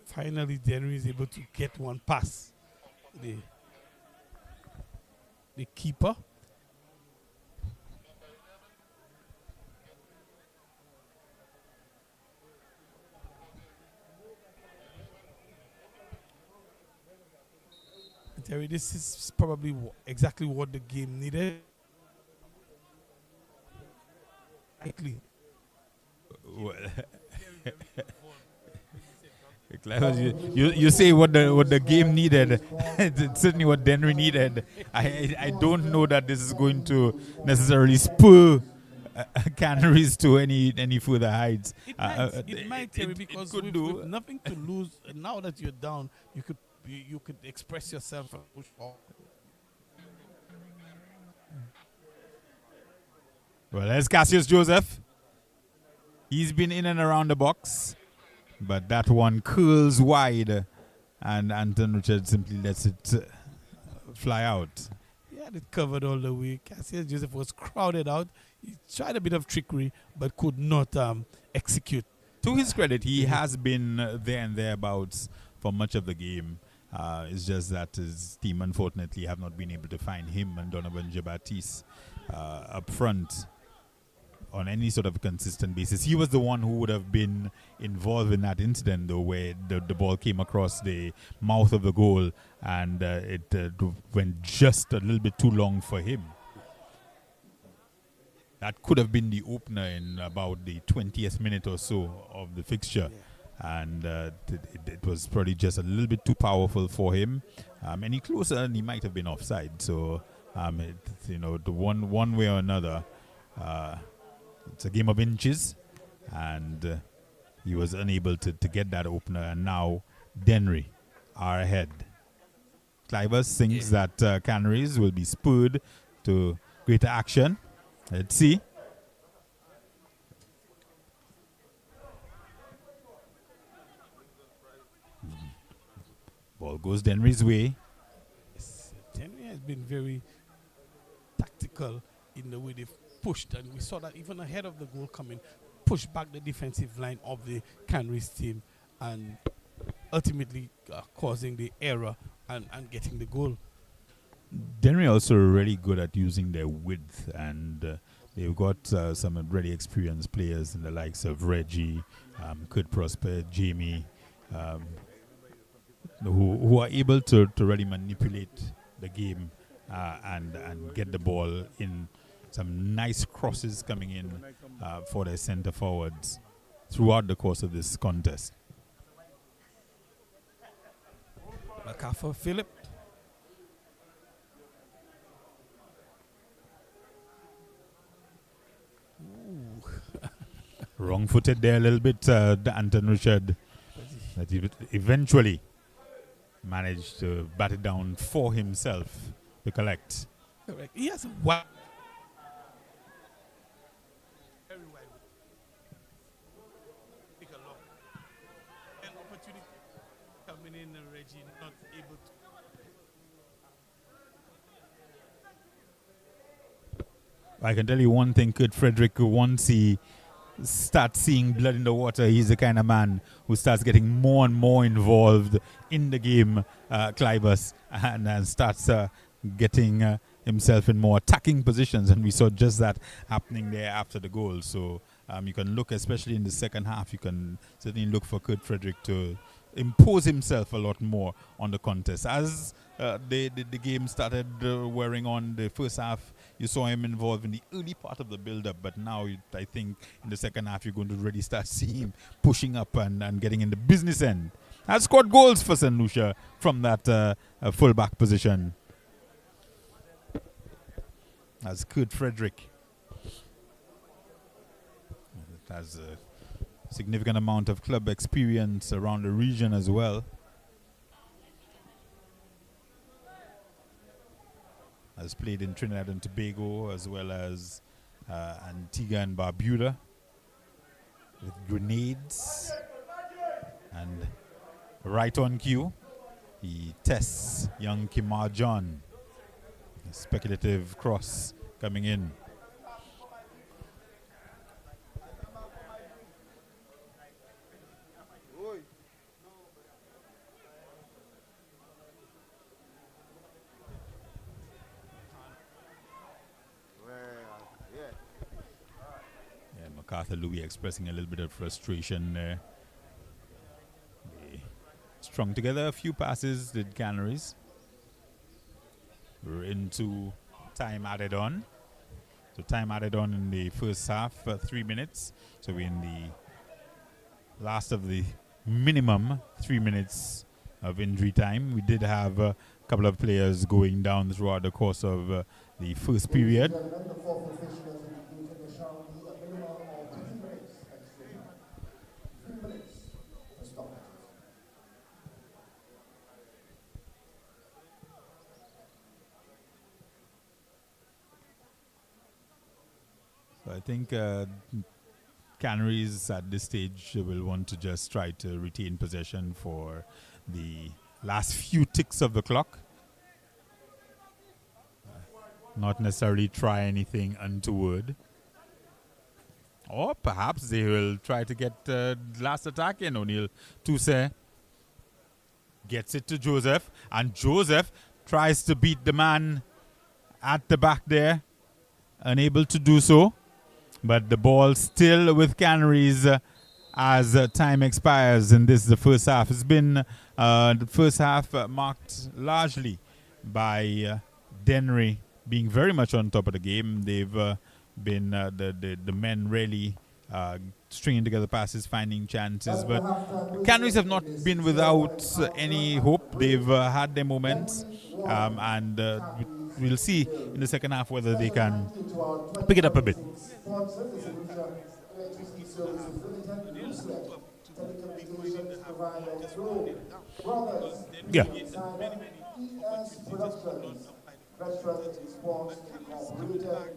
Finally, Dennery is able to get one pass. The keeper. Terry, this is probably exactly what the game needed. Well, you say what the game needed. It's certainly what Dennery needed. I don't know that this is going to necessarily spur Canaries to any further heights. It might, Terry, because with nothing to lose, now that you're down, you could express yourself and push forward. Well, there's Cassius Joseph. He's been in and around the box, but that one curls wide, and Anton Richard simply lets it fly out. He had it covered all the way. Cassius Joseph was crowded out. He tried a bit of trickery, but could not execute. To his credit, he has been there and thereabouts for much of the game. It's just that his team, unfortunately, have not been able to find him and Donovan Jabatis up front on any sort of consistent basis. He was the one who would have been involved in that incident, though, where the ball came across the mouth of the goal and it went just a little bit too long for him. That could have been the opener in about the 20th minute or so of the fixture. Yeah. And it was probably just a little bit too powerful for him. Any closer and he might have been offside. So, the one way or another, it's a game of inches, and he was unable to get that opener, and now Dennery are ahead. Clivers thinks that Canaries will be spurred to greater action. Let's see. Ball goes Dennery's way. Yes, Dennery has been very tactical in the way they've pushed, and we saw that even ahead of the goal coming, push back the defensive line of the Canaries team and ultimately causing the error and getting the goal. Dennery also really good at using their width, and they've got some really experienced players in the likes of Reggie, Kurt Prosper, Jamie, um, who are able to really manipulate the game and get the ball in. Some nice crosses coming in for their centre forwards throughout the course of this contest. MacArthur Philip. Wrong-footed there a little bit, Anton Richard, that he eventually managed to bat it down for himself to collect. Correct. He has a wide. Very wide. Take a look. An opportunity coming in, and Reggie not able to. I can tell you one thing, Kurt Frederick, once he starts seeing blood in the water, he's the kind of man who starts getting more and more involved in the game, Clivus, and starts getting himself in more attacking positions, and we saw just that happening there after the goal. So you can look, especially in the second half, you can certainly look for Kurt Frederick to impose himself a lot more on the contest. As the game started wearing on the first half, you saw him involved in the early part of the build-up, but now I think in the second half you're going to really start seeing him pushing up and getting in the business end. Has scored goals for St. Lucia from that full-back position. As Kurt Frederick has a significant amount of club experience around the region as well. Has played in Trinidad and Tobago as well as Antigua and Barbuda with Grenades. And right on cue, he tests young Kimar John. A speculative cross coming in. MacArthur Louis expressing a little bit of frustration there. They strung together a few passes, did Canaries. We're into time added on. So time added on in the first half, 3 minutes. So we're in the last of the minimum 3 minutes of injury time. We did have a couple of players going down throughout the course of the first period. So I think Canaries at this stage will want to just try to retain possession for the last few ticks of the clock. Not necessarily try anything untoward. Or perhaps they will try to get last attack in. O'Neill Toussaint gets it to Joseph, and Joseph tries to beat the man at the back there, unable to do so. But the ball still with Canaries as time expires, and this is the first half. It's been the first half marked largely by Dennery being very much on top of the game. They've been the men really stringing together passes, finding chances. But Canaries have not been without any hope. They've had their moments, and we'll see in the second half whether they can pick it up a bit. Electricity services limited, Lucia, telecommunications provider Globe, Brothers, Yeah. Insider, ES Productions, Veteran Sports Incorporated,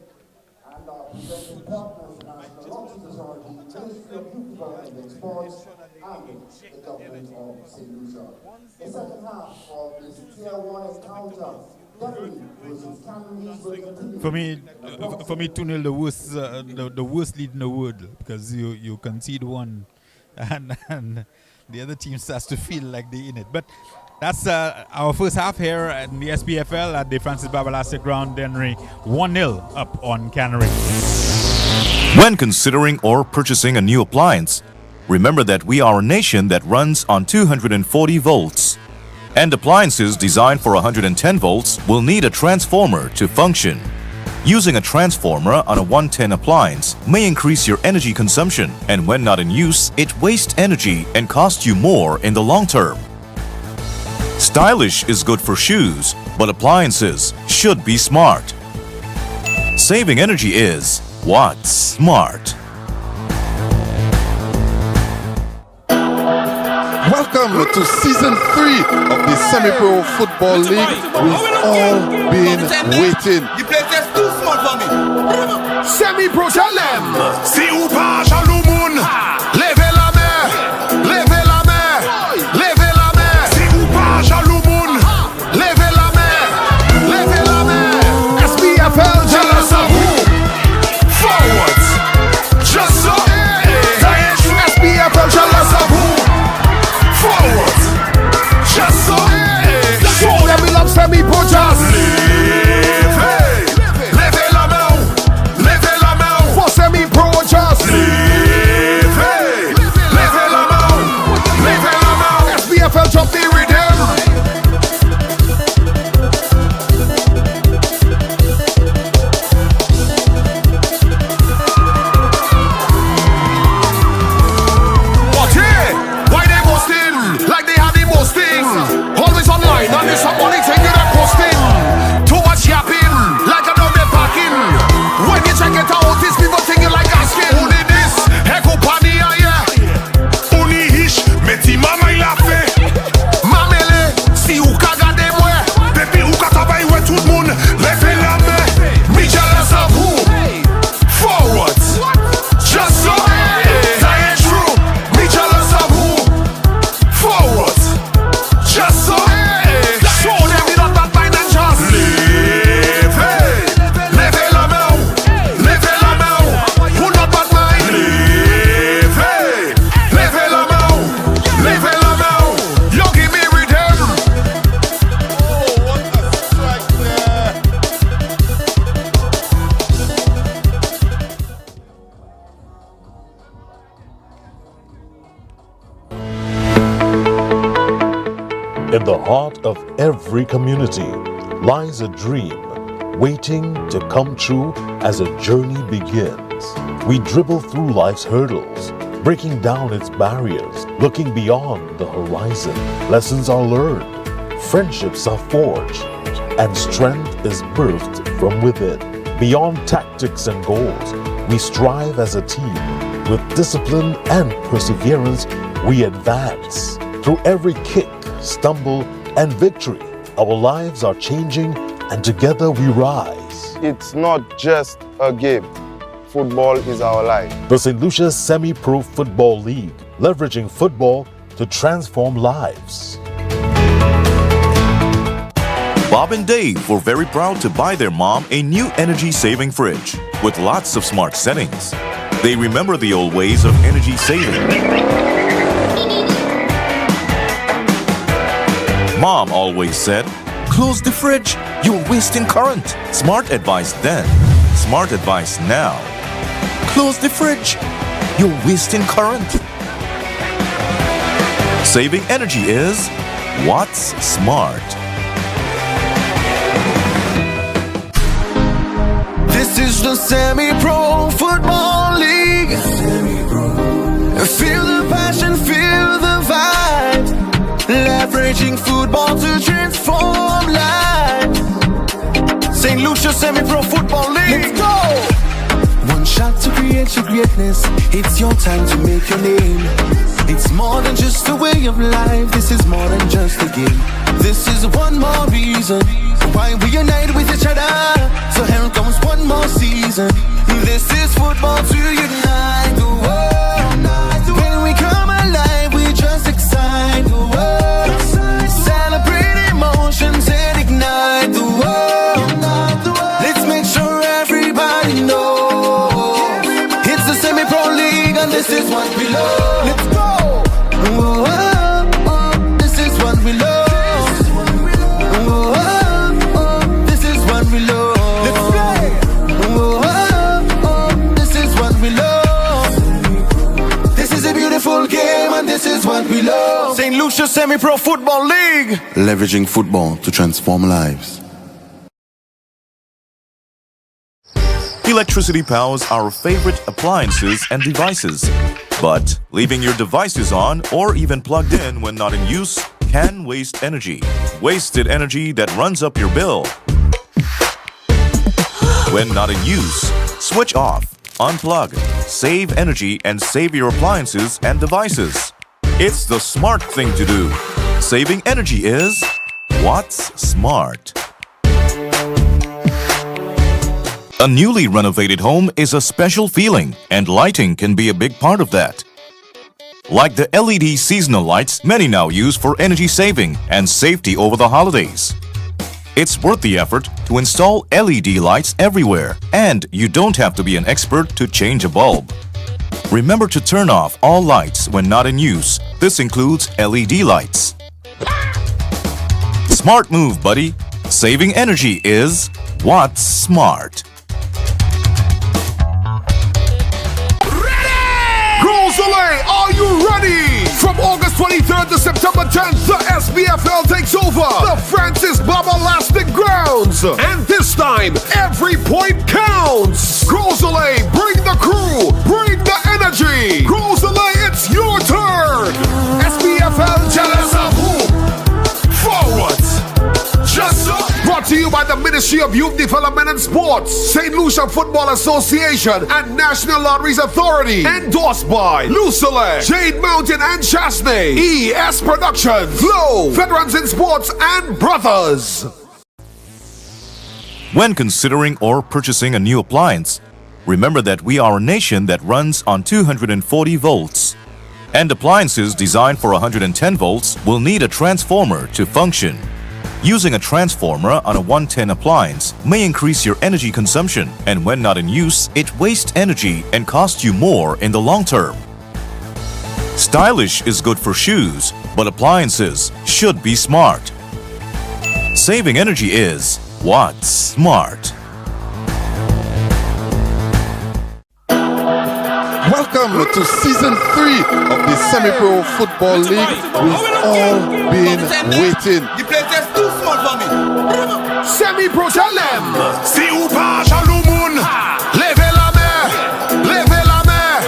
and our presenting partners, National Lotteries Authority, Ministry of Youth Development and Sports, and the Government of St. Lucia. The second half of this Tier 1 encounter Dennery versus Canaries will continue. For me, 2-0 the worst lead in the world, because you concede one, and the other team starts to feel like they're in it. But that's our first half here in the SPFL at the Francis Babalasek Ground. Dennery 1-0 up on Canaries. When considering or purchasing a new appliance, remember that we are a nation that runs on 240 volts. And appliances designed for 110 volts will need a transformer to function. Using a transformer on a 110 appliance may increase your energy consumption, and when not in use, it wastes energy and costs you more in the long term. Stylish is good for shoes, but appliances should be smart. Saving energy is what's smart. Welcome to Season 3 of the Semi-Pro Football League. We've all been waiting. The place is too small for me. Semi-Pro Challenge! Si ou pas, jaloux moun. Levez la main. Levez la main. Levez la main. Si ou pas, jaloux moun. Levez la main. Levez la main. SPFL Jealous of who? Forwards. Just so. SPFL Jealous of who? Forwards. Just so. Show them we love Semi-Pro Jazz. Levez la main. Levez la main. For Semi-Pro Jazz. Levez la main. Levez la main. SPFL drop the rhythm. Always online, and there's somebody taking that posting. Too much yapping, like I know they're packing. When you check it out, these people thinking like asking. Who did this? Eko pania, yeah. Uni hish, meti mama il a fait. Mamele, si ou ka gade mwe. Depuis ou ka travay we tout moun. Levez la main. Me jealous of who? Forwards. Just so. That ain't true. Me jealous of who? Forwards. Just so, show them we not that mind and just levez la main, levez la main, who not bad mind, levez la main, yo give me rhythm. Oh, what a strike there. In the heart of every community lies a dream waiting to come true as a journey begins. We dribble through life's hurdles, breaking down its barriers, looking beyond the horizon. Lessons are learned, friendships are forged, and strength is birthed from within. Beyond tactics and goals, we strive as a team. With discipline and perseverance, we advance. Through every kick, stumble, and victory, our lives are changing, and together we rise. It's not just a game. Football is our life. The St. Lucia Semi-Pro Football League, leveraging football to transform lives. Bob and Dave were very proud to buy their mom a new energy-saving fridge with lots of smart settings. They remember the old ways of energy saving. Mom always said, "Close the fridge, you're wasting current." Smart advice then, smart advice now. Close the fridge, you're wasting current. Saving energy is what's smart. This is the Semi-Pro Football League. Feel the passion, feel the vibe. Leveraging football to transform lives. St. Lucia Semi-Pro Football League. Let's go! One shot to create your greatness. It's your time to make your name. It's more than just a way of life. This is more than just a game. This is one more reason why we unite with each other. So here comes one more season. This is football to unite the world. When we come alive, we just excite the world. Celebrate emotions and ignite the world. and this is what we love. St. Lucia Semi-Pro Football League. Leveraging football to transform lives. Electricity powers our favorite appliances and devices. But leaving your devices on or even plugged in when not in use can waste energy. Wasted energy that runs up your bill. When not in use, switch off, unplug, save energy and save your appliances and devices. It's the smart thing to do. Saving energy is what's smart. A newly renovated home is a special feeling, and lighting can be a big part of that. Like the LED seasonal lights many now use for energy saving and safety over the holidays. It's worth the effort to install LED lights everywhere, and you don't have to be an expert to change a bulb. Remember to turn off all lights when not in use. This includes LED lights. Smart move, buddy. Saving energy is what's smart. Are you ready? From August 23rd to September 10th, the SPFL takes over the Francis Baba Lasting Grounds. And this time, every point counts. Groselay, bring the crew, bring the energy. Groselay, it's your turn. SPFL, jealous of who? Forwards. Just so. Brought to you by the Ministry of Youth Development and Sports, St. Lucia Football Association, and National Lotteries Authority. Endorsed by Lucia, Jade Mountain and Chasney, ES Productions, Glow, Veterans in Sports, and Brothers. When considering or purchasing a new appliance, remember that we are a nation that runs on 240 volts. And appliances designed for 110 volts will need a transformer to function. Using a transformer on a 110 appliance may increase your energy consumption, and when not in use, it wastes energy and costs you more in the long term. Stylish is good for shoes, but appliances should be smart. Saving energy is what's smart. Welcome to Season 3 of the Semi-Pro Football League. We've all been waiting. The place is too small for me. Semi-Pro Chalem. Si ou pas, jaloux moun. Levez la main. Levez la main.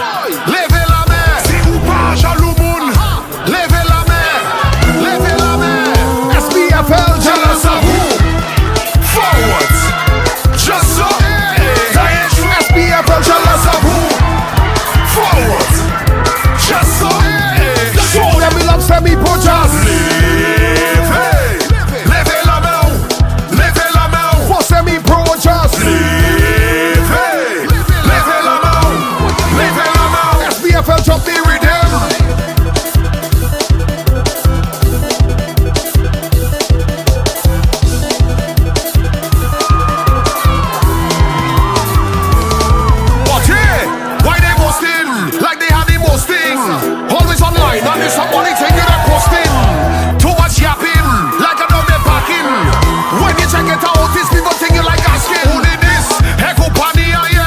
Levez la main. Si ou pas, jaloux moun. Levez la main. Levez la main. SPFL, jealous of who? Forwards. Just so. SPFL, jealous of who? Forwards. Just so. Show them we love Semi-Pro Jazz. Levez la main. Levez la main. For Semi-Pro Jazz. Levez la main. Levez la main. SPFL, drop the rhythm. Always online, and there's somebody taking a posting. Too much yapping, like I know they're packing. When you check it out, these people think you like asking. Who did this? Eko pani aye.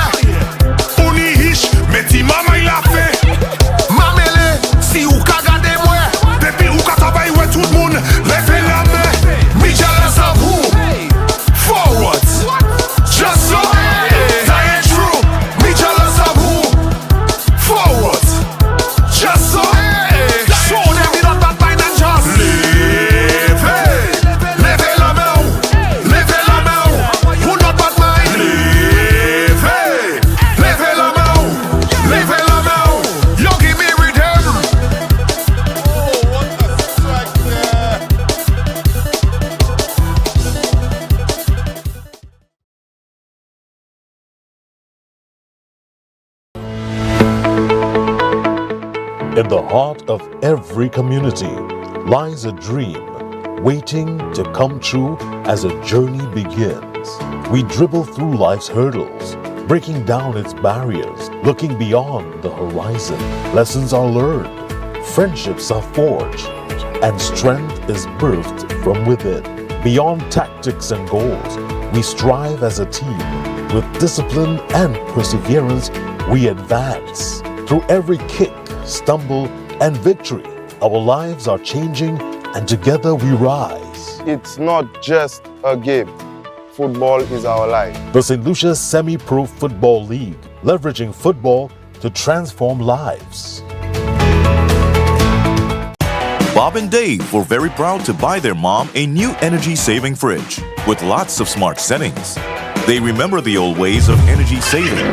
Uni hish, meti mama il a fait. Mamele, si ou ka gade mwe. Depuis ou ka tabay we tout moun. Levez la main. Me jealous of who? Forwards. Just so. That ain't true. Me jealous of who? Forwards. Just so. Show them we not that fine and just. Levez la main. Levez la main. Who not bad mind? Levez la main. Levez la main. Yo, give me rhythm. Oh, what a strike there. In the heart of every community lies a dream waiting to come true as a journey begins. We dribble through life's hurdles, breaking down its barriers, looking beyond the horizon. Lessons are learned, friendships are forged, and strength is birthed from within. Beyond tactics and goals, we strive as a team. With discipline and perseverance, we advance. Through every kick, stumble, and victory. Our lives are changing, and together we rise. It's not just a game. Football is our life. The St. Lucia Semi-Pro Football League, leveraging football to transform lives. Bob and Dave were very proud to buy their mom a new energy-saving fridge with lots of smart settings. They remember the old ways of energy saving.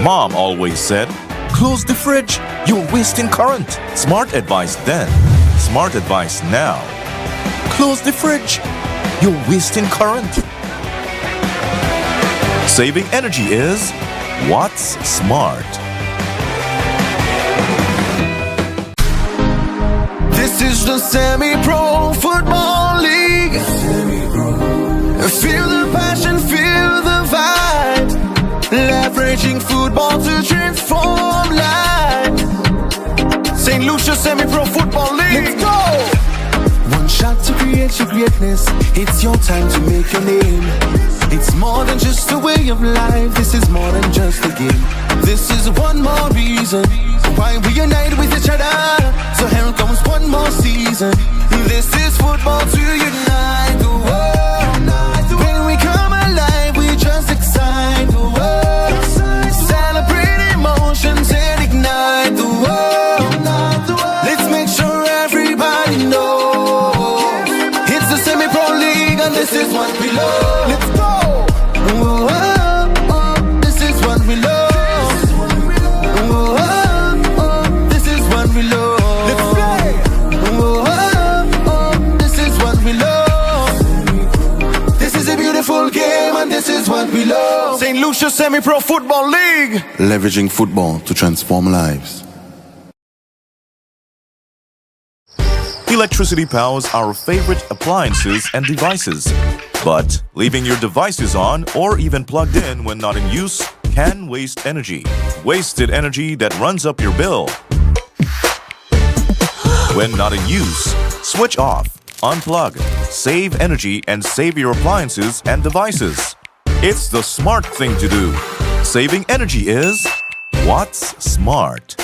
Mom always said, "Close the fridge, you're wasting current." Smart advice then, smart advice now. Close the fridge, you're wasting current. Saving energy is what's smart. This is the Semi-Pro Football League. Feel the passion, feel the vibe. Leveraging football to transform lives. St. Lucia Semi-Pro Football League. Let's go! One shot to create your greatness. It's your time to make your name. It's more than just a way of life. This is more than just a game. This is one more reason why we unite with each other. So here comes one more season. This is football to unite the world. When we come alive, we just excite the world. Celebrate emotions and ignite the world. Let's make sure everybody knows it's the Semi-Pro League and this is what we love. Let's go. This is what we love. This is what we love. Let's play. This is what we love. This is a beautiful game and this is what we love. St. Lucia Semi-Pro Football League. Leveraging football to transform lives. Electricity powers our favorite appliances and devices. But leaving your devices on or even plugged in when not in use can waste energy. Wasted energy that runs up your bill. When not in use, switch off, unplug, save energy and save your appliances and devices. It's the smart thing to do. Saving energy is what's smart.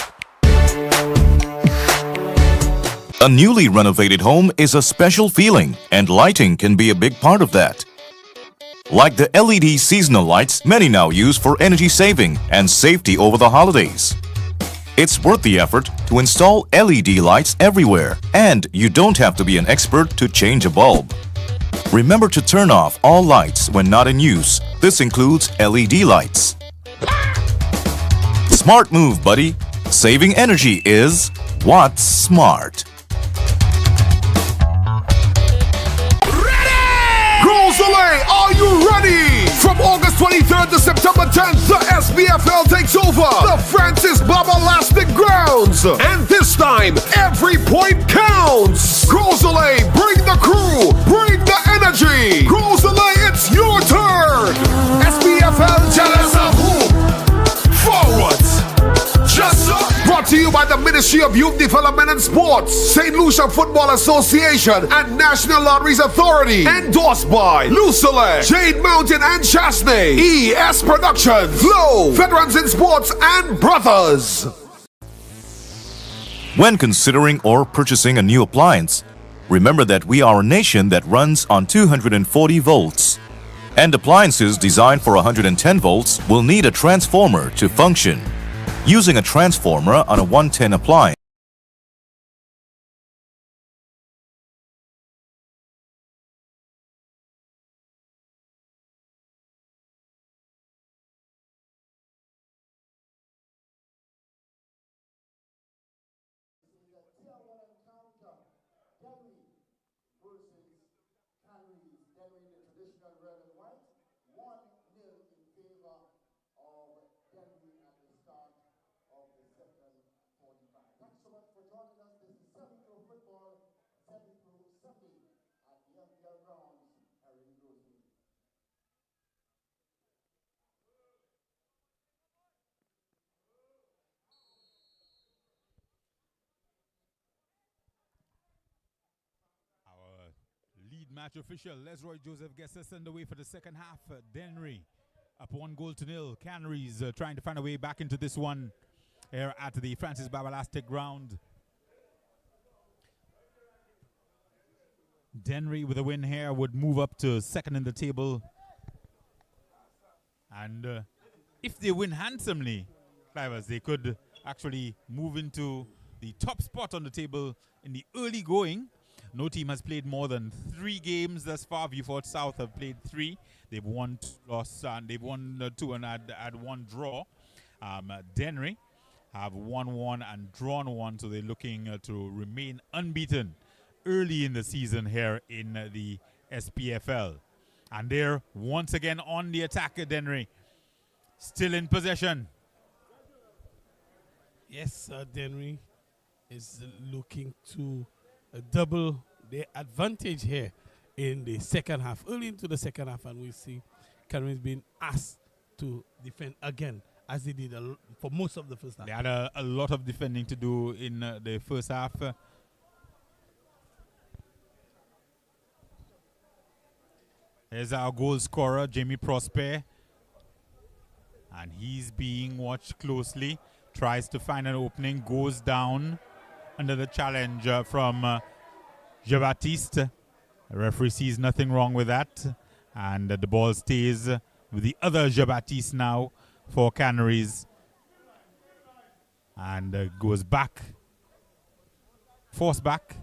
A newly renovated home is a special feeling, and lighting can be a big part of that. Like the LED seasonal lights many now use for energy saving and safety over the holidays. It's worth the effort to install LED lights everywhere, and you don't have to be an expert to change a bulb. Remember to turn off all lights when not in use. This includes LED lights. Smart move, buddy. Saving energy is what's smart. Are you ready? From August 23rd to September 10th, the SPFL takes over the Francis Baba-Lastic Grounds. And this time, every point counts. Groselay, bring the crew, bring the energy. Groselay, it's your turn. SPFL jealous of who? Forwards. Just so. Brought to you by the Ministry of Youth Development and Sports, St. Lucia Football Association, and National Lotteries Authority. Endorsed by Lucia, Jade Mountain and Chasney, ES Productions, Flow, Veterans in Sports, and Brothers. When considering or purchasing a new appliance, remember that we are a nation that runs on 240 volts. And appliances designed for 110 volts will need a transformer to function. Using a transformer on a 110 appliance Dennery versus Canaries. Dennery, the traditional red and white. 1-0 in favor of Dennery at the start of the second 45. Thanks so much for joining us. This is Semi-Pro Football, Semi-Pro Sunday at the FPL grounds here in Groselay. Our lead match official, Lesroy Joseph, gets us underway for the second half. Dennery Up 1-0. Canaries trying to find a way back into this one here at the Francis Babalastic ground. Dennery with a win here would move up to second in the table. And if they win handsomely, Clivers, they could actually move into the top spot on the table in the early going. No team has played more than 3 games thus far. Vieux South have played 3. They've won 2, lost, and they've won 2 and had 1 draw. Dennery have won 1 and drawn 1, so they're looking to remain unbeaten early in the season here in the SPFL. And they're once again on the attack at Dennery. Still in possession. Yes, Dennery is looking to double their advantage here in the second half, early into the second half, and we see Canaries being asked to defend again, as they did for most of the first half. They had a lot of defending to do in the first half. Here's our goal scorer, Jamie Prosper. And he's being watched closely. Tries to find an opening, goes down under the challenge from Jean-Baptiste. The referee sees nothing wrong with that. And the ball stays with the other Jean-Baptiste now for Canaries. And goes back. Forced back.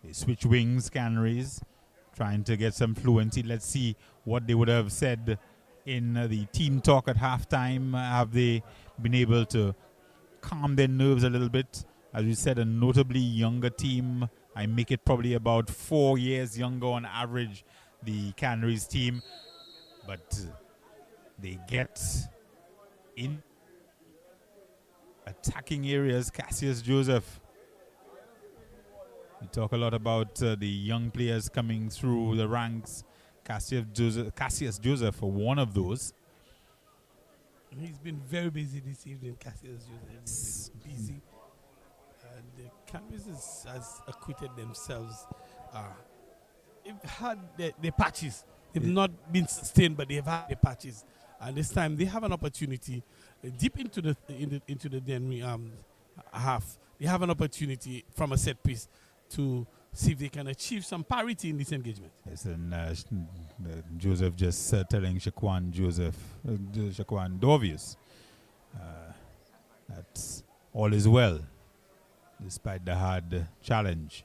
They switch wings, Canaries, trying to get some fluency. Let's see what they would have said in the team talk at halftime. Have they been able to calm their nerves a little bit? As we said, a notably younger team. I make it probably about 4 years younger on average, the Canaries team. But they get in attacking areas. Cassius Joseph. We talk a lot about the young players coming through the ranks. Cassius Joseph for one of those. He's been very busy this evening, Cassius Joseph. He's been busy. And the Canaries has acquitted themselves. They've had their patches. They've not been sustained, but they've had their patches. And this time they have an opportunity deep into the Dennery half. They have an opportunity from a set piece to see if they can achieve some parity in this engagement. Yes, and Joseph just telling Shaquan Dorvius that all is well, despite the hard challenge.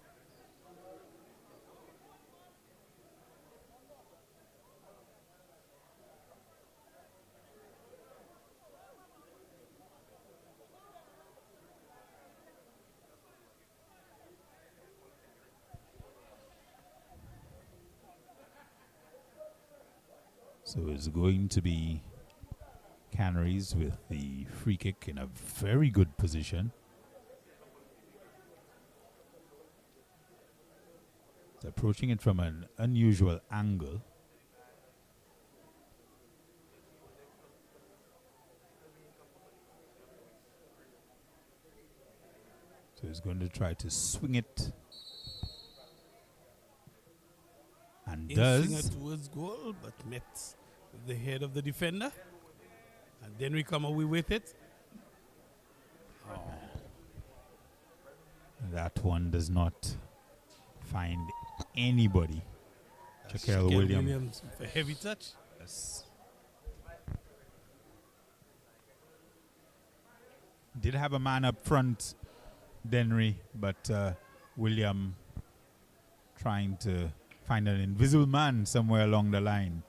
So it's going to be Canaries with the free kick in a very good position. It's approaching it from an unusual angle. So he's going to try to swing it. And does. Towards goal, but met with the head of the defender. And then we come away with it. Oh. That one does not find anybody. Shaquille Williams with a heavy touch. Yes. Did have a man up front, Dennery, but William trying to find an invisible man somewhere along the line.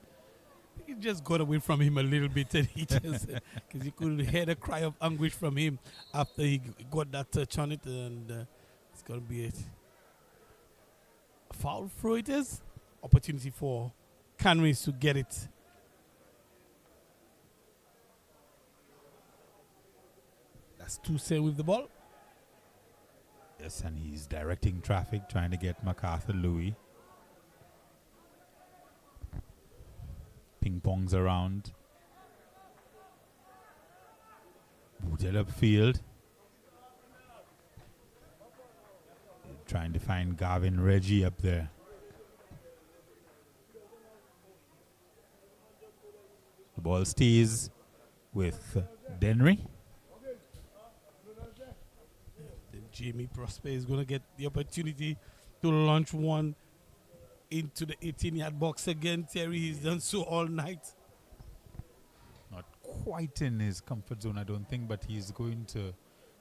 He just got away from him a little bit, and he just because you could hear the cry of anguish from him after he got that touch on it, and it's gonna be a foul throw. It is opportunity for Canaries to get it. That's Toussaint with the ball. Yes, and he's directing traffic, trying to get MacArthur Louis. Ping-pongs around. Booted upfield. Trying to find Gavin Reggie up there. The ball stays with Dennery. Then Jamie Prosper is going to get the opportunity to launch one into the 18-yard box again. Terry, he's done so all night. Not quite in his comfort zone, I don't think, but he's going to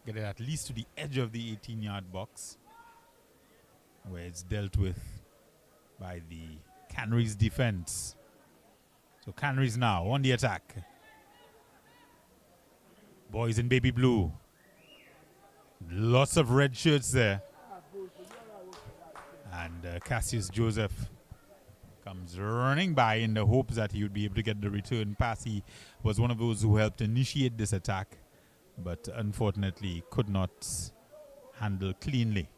get it at least to the edge of the 18-yard box, where it's dealt with by the Canaries defense. So Canaries now on the attack. Boys in baby blue. Lots of red shirts there. And Cassius Joseph comes running by in the hopes that he would be able to get the return pass. He was one of those who helped initiate this attack, but unfortunately could not handle cleanly.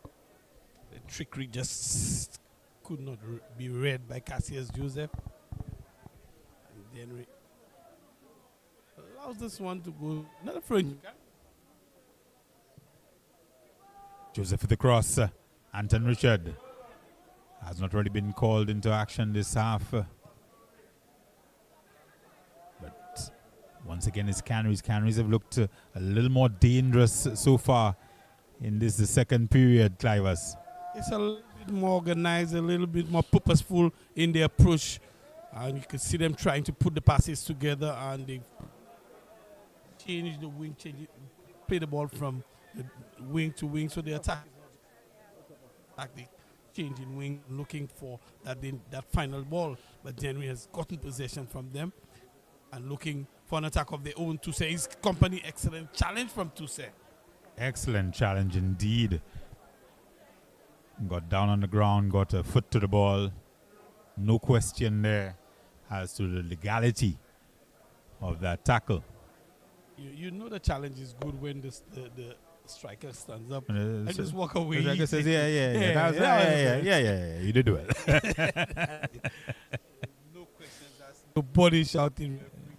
The trickery just could not be read by Cassius Joseph. And Dennery allows this one to go. Another front. Joseph with the cross. Anton Richard has not really been called into action this half. But once again, it's Canaries. Canaries have looked a little more dangerous so far in this the second period, Clivers. It's a little bit more organized, a little bit more purposeful in their approach. And you can see them trying to put the passes together, and they change the wing, play the ball from the wing to wing. So the attack the changing wing, looking for that final ball. But Dennery has gotten possession from them and looking for an attack of their own. Tousse, his company, excellent challenge from Tousse. Excellent challenge indeed. Got down on the ground, got a foot to the ball. No question there as to the legality of that tackle. You know the challenge is good when the striker stands up and just walk away. The striker says, yeah, you did well. No questions asked. Nobody shouting.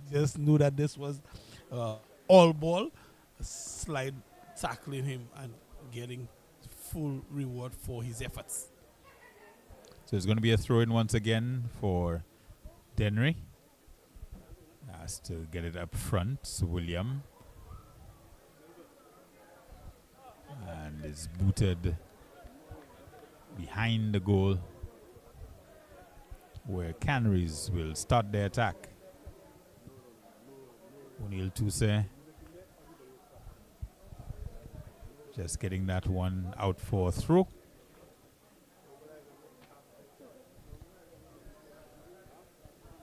Just knew that this was all ball. Slide tackling him and getting full reward for his efforts. So it's going to be a throw-in once again for Dennery. Has to get it up front. So William. And is booted behind the goal, where Canaries will start their attack. O'Neal Tousse just getting that one out for a throw.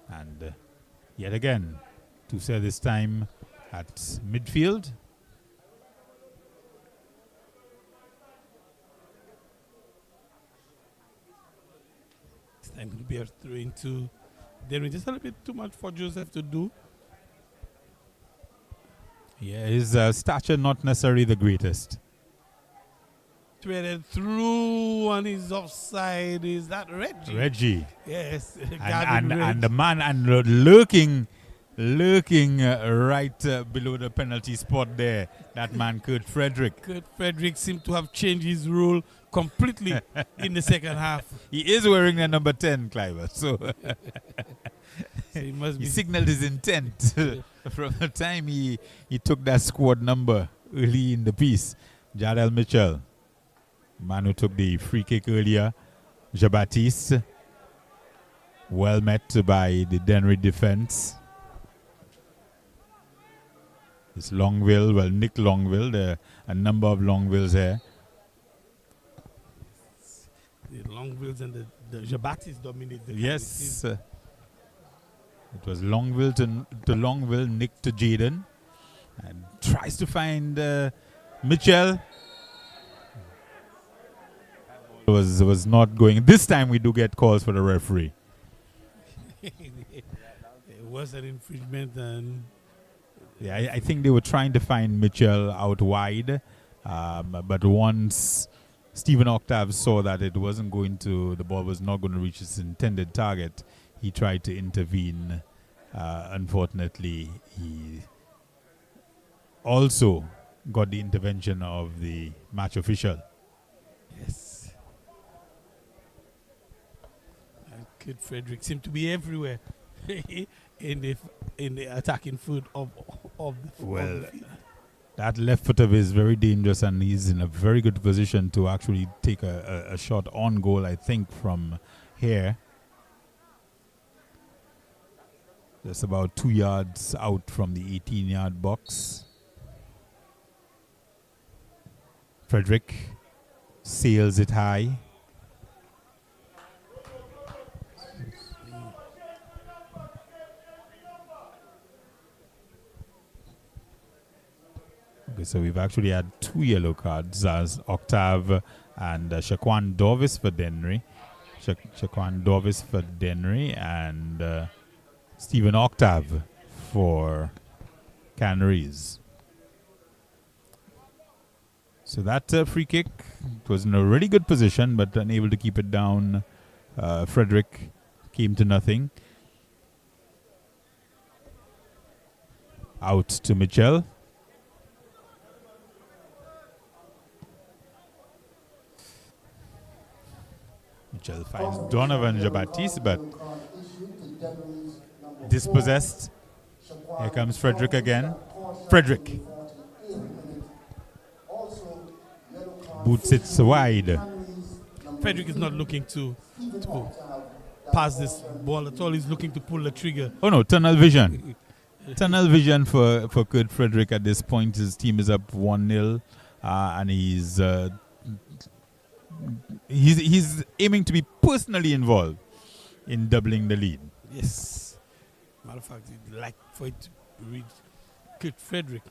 And yet again, Tousse this time at midfield. This time will be a throw into Dennery. Just a little bit too much for Joseph to do. Yeah, his stature not necessarily the greatest. Threaded through and he's offside. Is that Reggie? Reggie. Yes. And the man lurking right below the penalty spot there. That man, Kurt Frederick. Kurt Frederick seemed to have changed his role completely in the second half. He is wearing the number 10, Cliver. So he signaled his intent from the time he took that squad number early in the piece. Jadel Mitchell, man who took the free kick earlier. Jean-Baptiste, well met by the Dennery defense. It's Longville, Nick Longville. There are a number of Longvilles here. The Longvilles and the Jean-Baptiste dominate the Yes. It was Longville to Longville, Nick to Jaden. And tries to find Mitchell. Was not going. This time we do get calls for the referee. It was an infringement. And yeah, I think they were trying to find Mitchell out wide. But once Stephen Octave saw that it wasn't going to, the ball was not going to reach its intended target, he tried to intervene. Unfortunately, he also got the intervention of the match official. Yes. Kid Frederick seemed to be everywhere in the attacking foot of Well, that left foot of his is very dangerous, and he's in a very good position to actually take a shot on goal, I think, from here. Just about 2 yards out from the 18-yard box. Frederick sails it high. Okay, so we've actually had 2 yellow cards as Octave and Shaquan Dorvis for Dennery. Shaquan Dorvis for Dennery and Stephen Octave for Canaries. So that free kick was in a really good position, but unable to keep it down. Frederick came to nothing. Out to Mitchell. Mitchell finds Donovan Jabatis, but dispossessed. Here comes Frederick again. Frederick boots it wide. Frederick is not looking to pass this ball at all. He's looking to pull the trigger. Oh no, tunnel vision. Tunnel vision for Kurt Frederick at this point. His team is up 1-0 and he's aiming to be personally involved in doubling the lead. Yes. Matter of fact, he'd like for it to reach Kurt Frederick.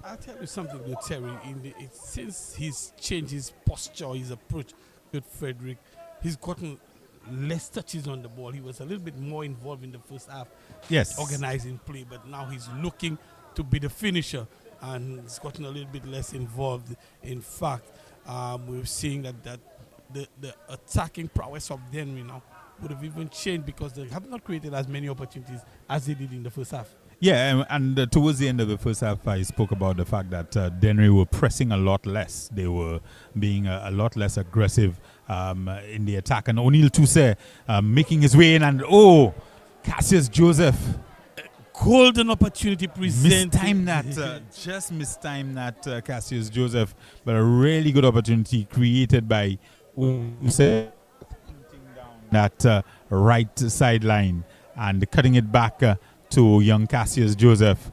I'll tell you something, though, Terry. Since he's changed his posture, his approach, Kurt Frederick, he's gotten less touches on the ball. He was a little bit more involved in the first half. Yes. Organizing play, but now he's looking to be the finisher, and he's gotten a little bit less involved. In fact, we're seeing that the attacking prowess of Dennery now would have even changed because they have not created as many opportunities as they did in the first half. Yeah, and towards the end of the first half, I spoke about the fact that Dennery were pressing a lot less. They were being a lot less aggressive in the attack. And O'Neill Toussaint making his way in, and Cassius Joseph. Golden opportunity presented. Just mistimed that Cassius Joseph, but a really good opportunity created by Toussaint that right sideline and cutting it back to young Cassius Joseph.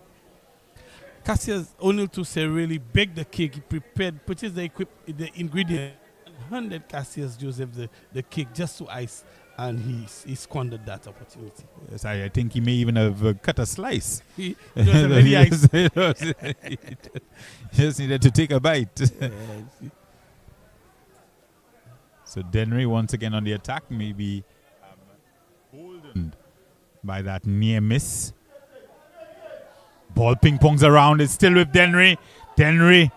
Cassius O'Neill Toussaint really begged the cake. He prepared, purchased the ingredient, and handed Cassius Joseph the cake just to ice, and he squandered that opportunity. Yes, I think he may even have cut a slice. He just needed to take a bite. So Dennery once again on the attack, maybe boldened by that near miss. Ball ping-pongs around. It's still with Dennery. Dennery.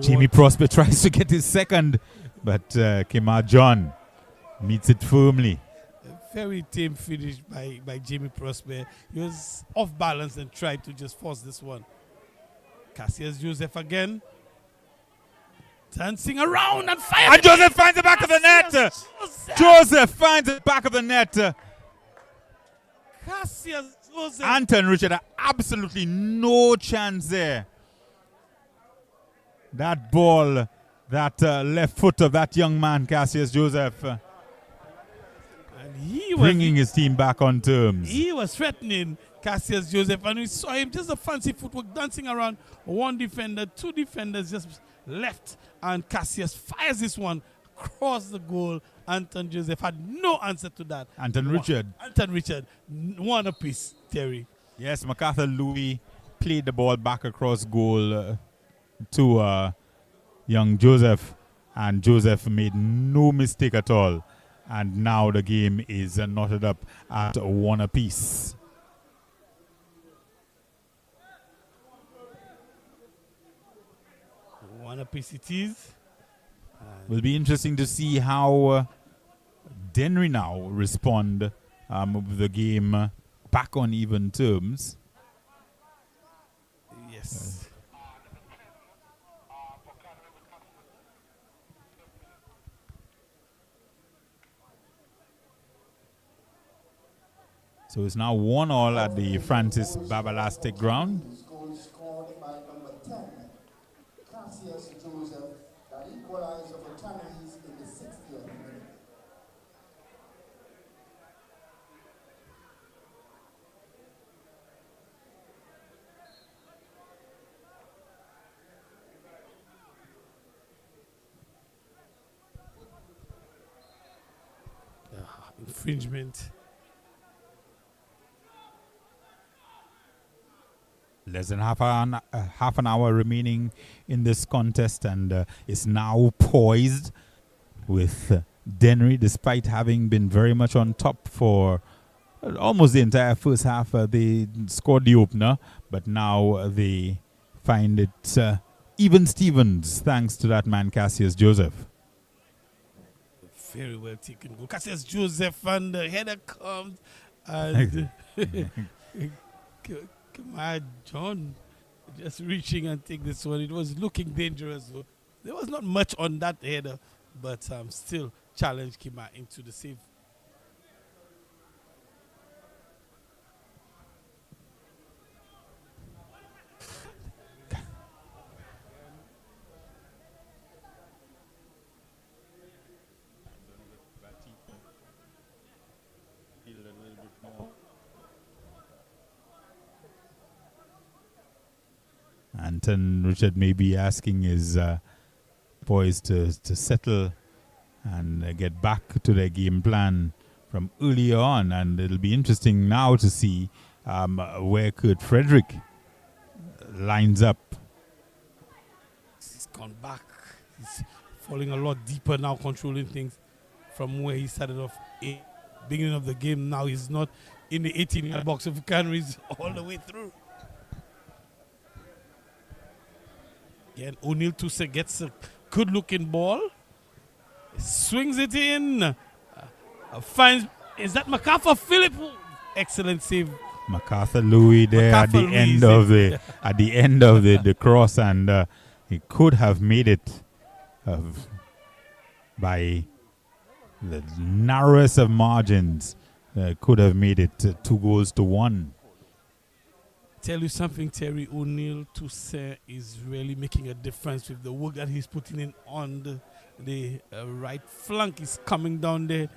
Jamie Prosper tries to get his second, but Kemar John meets it firmly. A very tame finish by Jamie Prosper. He was off balance and tried to just force this one. Cassius Joseph again. Dancing around and firing. And Joseph finds the back of the net. Joseph finds the back of the net. Cassius Joseph. Anton Richard had absolutely no chance there. That ball, that left foot of that young man, Cassius Joseph, and he was bringing his team back on terms. He was threatening Cassius Joseph, and we saw him just a fancy footwork dancing around one defender, two defenders just left, and Cassius fires this one across the goal. Anton Joseph had no answer to that. Anton Richard, one apiece, Terry. Yes, MacArthur Louis played the ball back across goal to young Joseph, and Joseph made no mistake at all. And now the game is knotted up at one apiece. One apiece it is. Will be interesting to see how Dennery now respond with the game back on even terms. Yes. So it's now 1-1 at the Francis Babalastic ground. Goal scored by number 10, Cassius Joseph, that equalized for Canaries in the 60th minute. Infringement. Less than half an hour remaining in this contest, and is now poised with Dennery, despite having been very much on top for almost the entire first half. They scored the opener, but now they find it even Stevens, thanks to that man Cassius Joseph. Very well taken goal. Cassius Joseph, and the header comes, and come on, John, just reaching and take this one. It was looking dangerous though. There was not much on that header, but still challenged Kima into the save. Anton Richard may be asking his boys to settle and get back to their game plan from earlier on, and it'll be interesting now to see where Kurt Frederick lines up. He's gone back. He's falling a lot deeper now, controlling things from where he started off in beginning of the game. Now he's not in the 18-yard box of Canaries all the way through. Again, O'Neill Tusse gets a good-looking ball. Swings it in. Finds, is that MacArthur Philip? Excellent save. MacArthur Louis there MacArthur at the end of the cross, and he could have made it by the narrowest of margins. Could have made it 2-1. Tell you something, Terry, O'Neill Tusse is really making a difference with the work that he's putting in on the right flank. He's coming down there,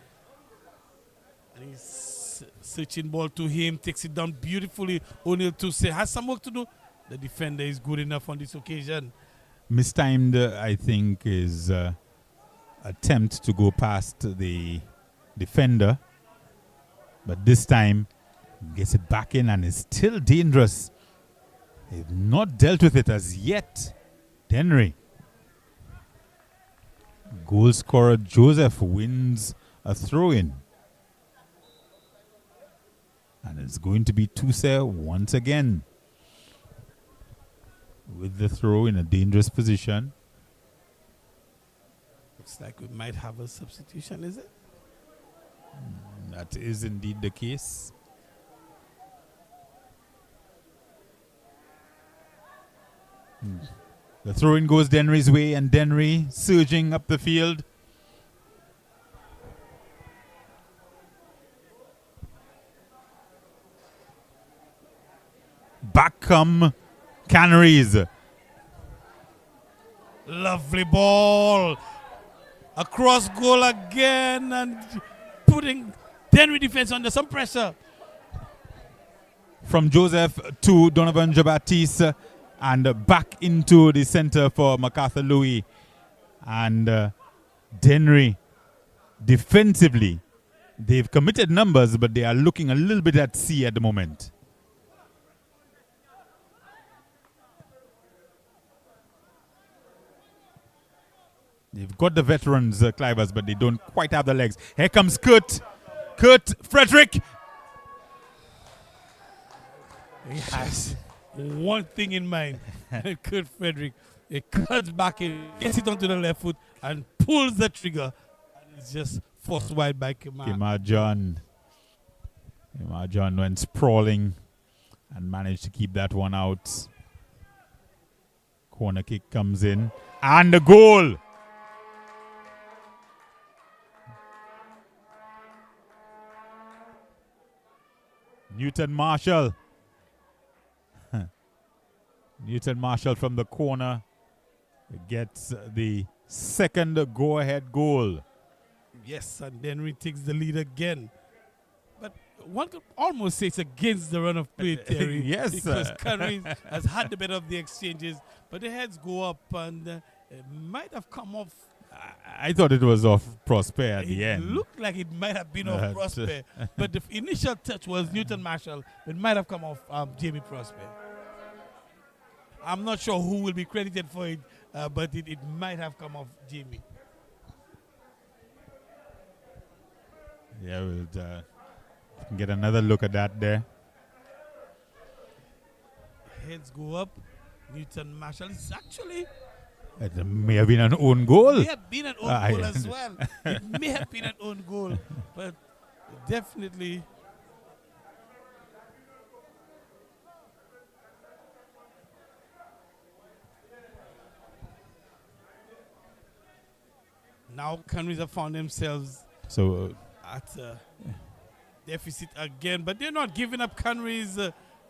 and he's searching ball to him, takes it down beautifully. O'Neill Tusse has some work to do. The defender is good enough on this occasion. Mistimed, I think, is attempt to go past the defender, but this time gets it back in and is still dangerous. They've not dealt with it as yet. Dennery. Goal scorer Joseph wins a throw-in. And it's going to be Tusse once again with the throw in a dangerous position. Looks like we might have a substitution, is it? That is indeed the case. The throw-in goes Dennery's way, and Dennery surging up the field. Back come Canaries. Lovely ball. Across goal again, and putting Dennery defense under some pressure. From Joseph to Donovan Jabatiste, and back into the center for MacArthur Louis. And Dennery, defensively, they've committed numbers, but they are looking a little bit at sea at the moment. They've got the veterans, Clivers, but they don't quite have the legs. Here comes Kurt Frederick. He has one thing in mind. Kurt Frederick, he cuts back in, gets it onto the left foot, and pulls the trigger. And it's just forced wide by Kimar John. Kimar John went sprawling and managed to keep that one out. Corner kick comes in, and the goal. Newton Marshall. Newton Marshall from the corner gets the second go-ahead goal. Yes, and Dennery takes the lead again. But one could almost say it's against the run of play, Terry. Yes, because Canaries has had the better of the exchanges, but the heads go up and it might have come off. I thought it was off Prosper at the end. It looked like it might have been off Prosper, but the initial touch was Newton Marshall. It might have come off Jamie Prosper. I'm not sure who will be credited for it, but it might have come off Jamie. Yeah, we'll get another look at that there. Heads go up. Newton Marshall is actually... It may have been an own goal. It may have been an own goal as well. It may have been an own goal, but definitely... Now Canaries have found themselves at deficit again, but they're not giving up. Canaries.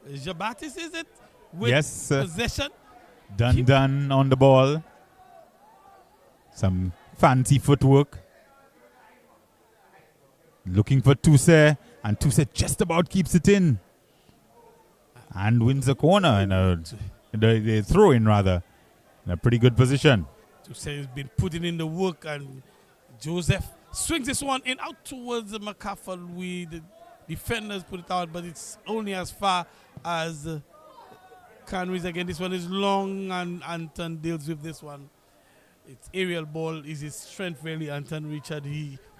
Jabatis, is it? With yes. Possession. Done on the ball. Some fancy footwork. Looking for Tuse, and Tuse just about keeps it in. And wins the corner. The throw in, rather. In a pretty good position. Tuse has been putting in the work, and Joseph swings this one in out towards the McCaffrey. The defenders put it out, but it's only as far as Canaries. Again, this one is long, and Anton deals with this one. It's aerial ball is his strength, really. Anton Richard,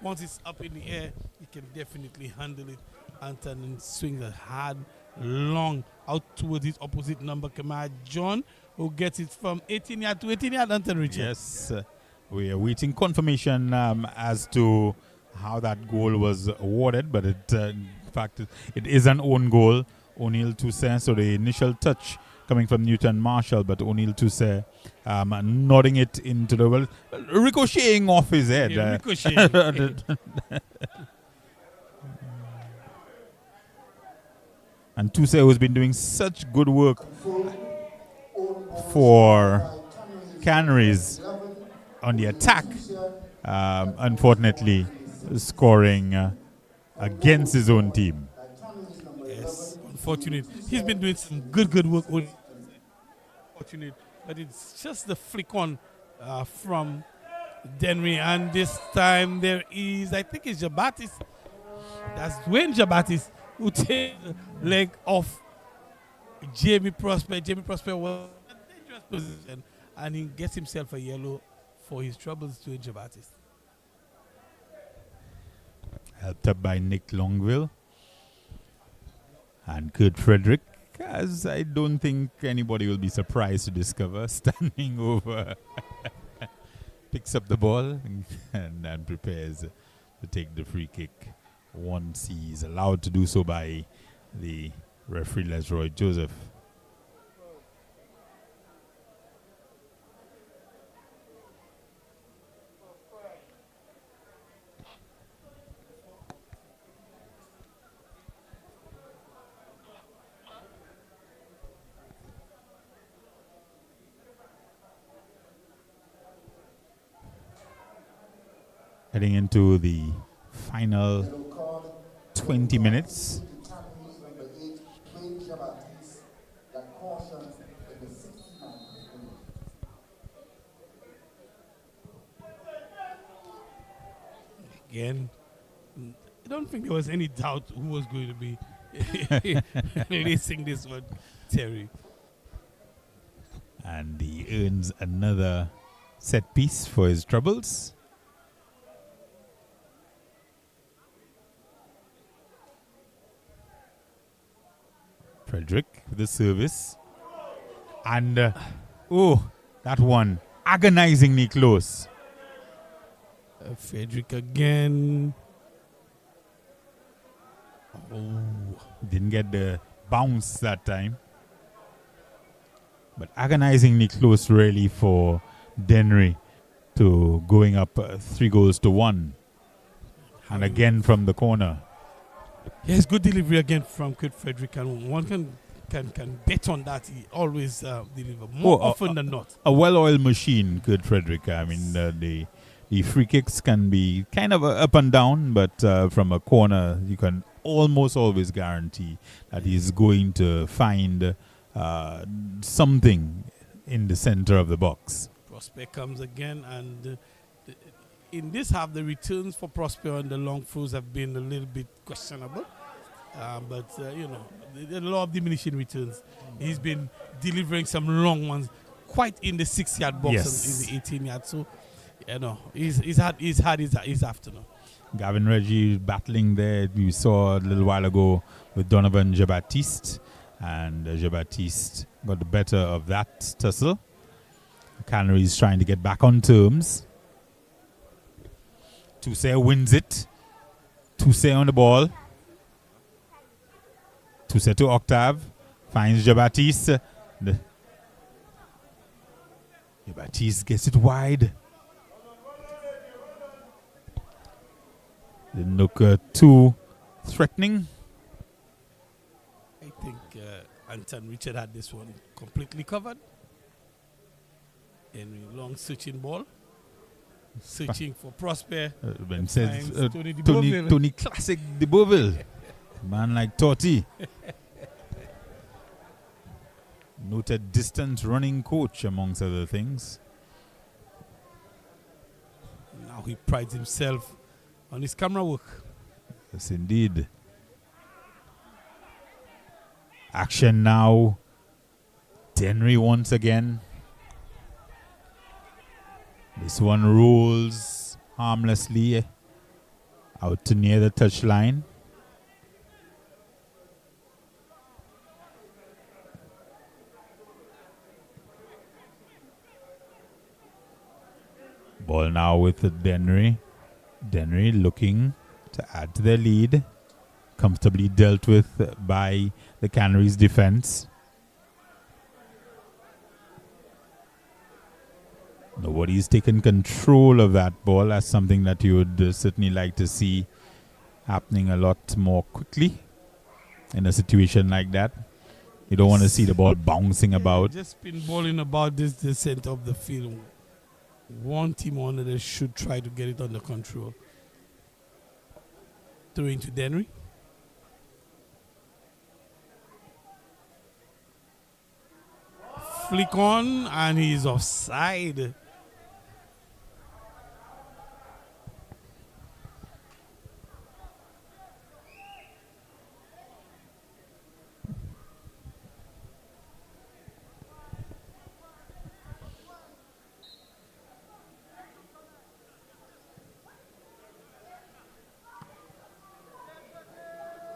once it's up in the air, he can definitely handle it. Anton swings a hard, long out towards his opposite number, Kamar John, who gets it from 18 yard to 18 yard. Anton Richard. Yes, we are waiting confirmation as to how that goal was awarded, but in fact, it is an own goal. O'Neill Tuse, so the initial touch coming from Newton Marshall, but O'Neill Tuse nodding it into the world, ricocheting off his head. Yeah, ricocheting. And Tuse, who's been doing such good work for Canaries on the attack, unfortunately scoring against his own team. Yes, unfortunate. He's been doing some good work. Unfortunate, but it's just the flick on from Dennery, and this time there is, I think it's Jabatis. That's Wayne Jabatis who takes the leg off Jamie Prosper. Jamie Prosper was in a dangerous position, and he gets himself a yellow for his troubles to Jabatis. Helped up by Nick Longville and Kurt Frederick, as I don't think anybody will be surprised to discover, standing over, picks up the ball and prepares to take the free kick once he's allowed to do so by the referee Lesroy Joseph. Heading into the final 20 minutes. Again, I don't think there was any doubt who was going to be releasing this one, Terry. And he earns another set piece for his troubles. Frederick with the service. And, that one agonizingly close. Frederick again. Didn't get the bounce that time. But agonizingly close, really, for Dennery to going up 3-1. And again from the corner. Yes, good delivery again from Kurt Frederick, and one can bet on that. He always deliver more often than not. A well-oiled machine, Kurt Frederick. I mean, the free kicks can be kind of up and down, but from a corner, you can almost always guarantee that he's going to find something in the center of the box. Prosper comes again, and in this half, the returns for Prosper on the long throws have been a little bit questionable. But, a lot of diminishing returns. He's been delivering some long ones quite in the 6-yard box and in the 18-yard. So, he's had his afternoon. Gavin Reggie battling there. We saw a little while ago with Donovan Jean-Baptiste. And Jean-Baptiste got the better of that tussle. Canaries trying to get back on terms. Toussaint wins it. Toussaint on the ball. Toussaint to Octave. Finds Jean-Baptiste. Jean-Baptiste gets it wide. Didn't look too threatening. I think Anton Richard had this one completely covered. Henry, long searching ball. Searching for Prosper. Ben says Tony Classic de Beauville. Man like Totti. Noted distance running coach, amongst other things. Now he prides himself on his camera work. Yes, indeed. Action now. Dennery once again. This one rolls harmlessly out to near the touchline. Ball now with Dennery. Dennery looking to add to their lead. Comfortably dealt with by the Canaries defense. Nobody's taken control of that ball. That's something that you would certainly like to see happening a lot more quickly in a situation like that. You don't want to see the ball bouncing about. Just been balling about the center of the field. One team or another should try to get it under control. Throw into Dennery. Flick on, and he's offside.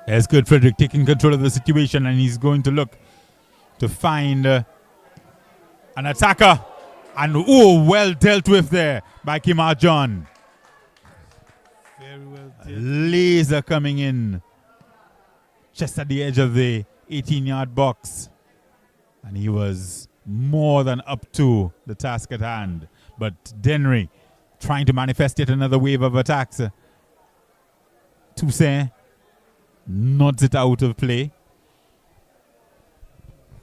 That's good, Frederick taking control of the situation, and he's going to look to find an attacker. And well dealt with there by Kimar John. Very well dealt. Laser coming in just at the edge of the 18-yard box. And he was more than up to the task at hand. But Dennery trying to manifest yet another wave of attacks. Toussaint nods it out of play.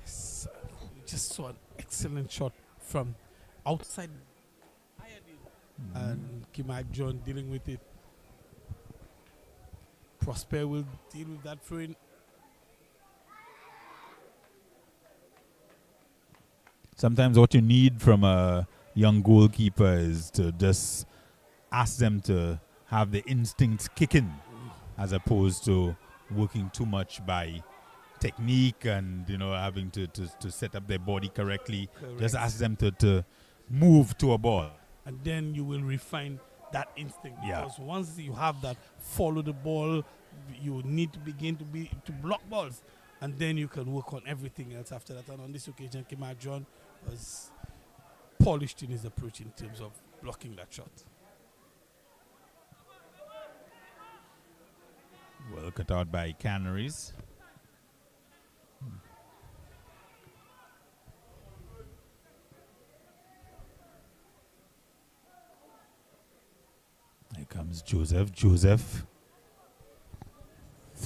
Yes, we just saw an excellent shot from outside. And Kimar John dealing with it. Prosper will deal with that throw in. Sometimes what you need from a young goalkeeper is to just ask them to have the instincts kicking, as opposed to working too much by technique and having to set up their body correctly. Correct. Just ask them to move to a ball. And then you will refine that instinct. Yeah. Because once you have that, follow the ball, you need to begin to block balls. And then you can work on everything else after that. And on this occasion, Kimar John was polished in his approach in terms of blocking that shot. Well cut out by Canaries. Here comes Joseph. Joseph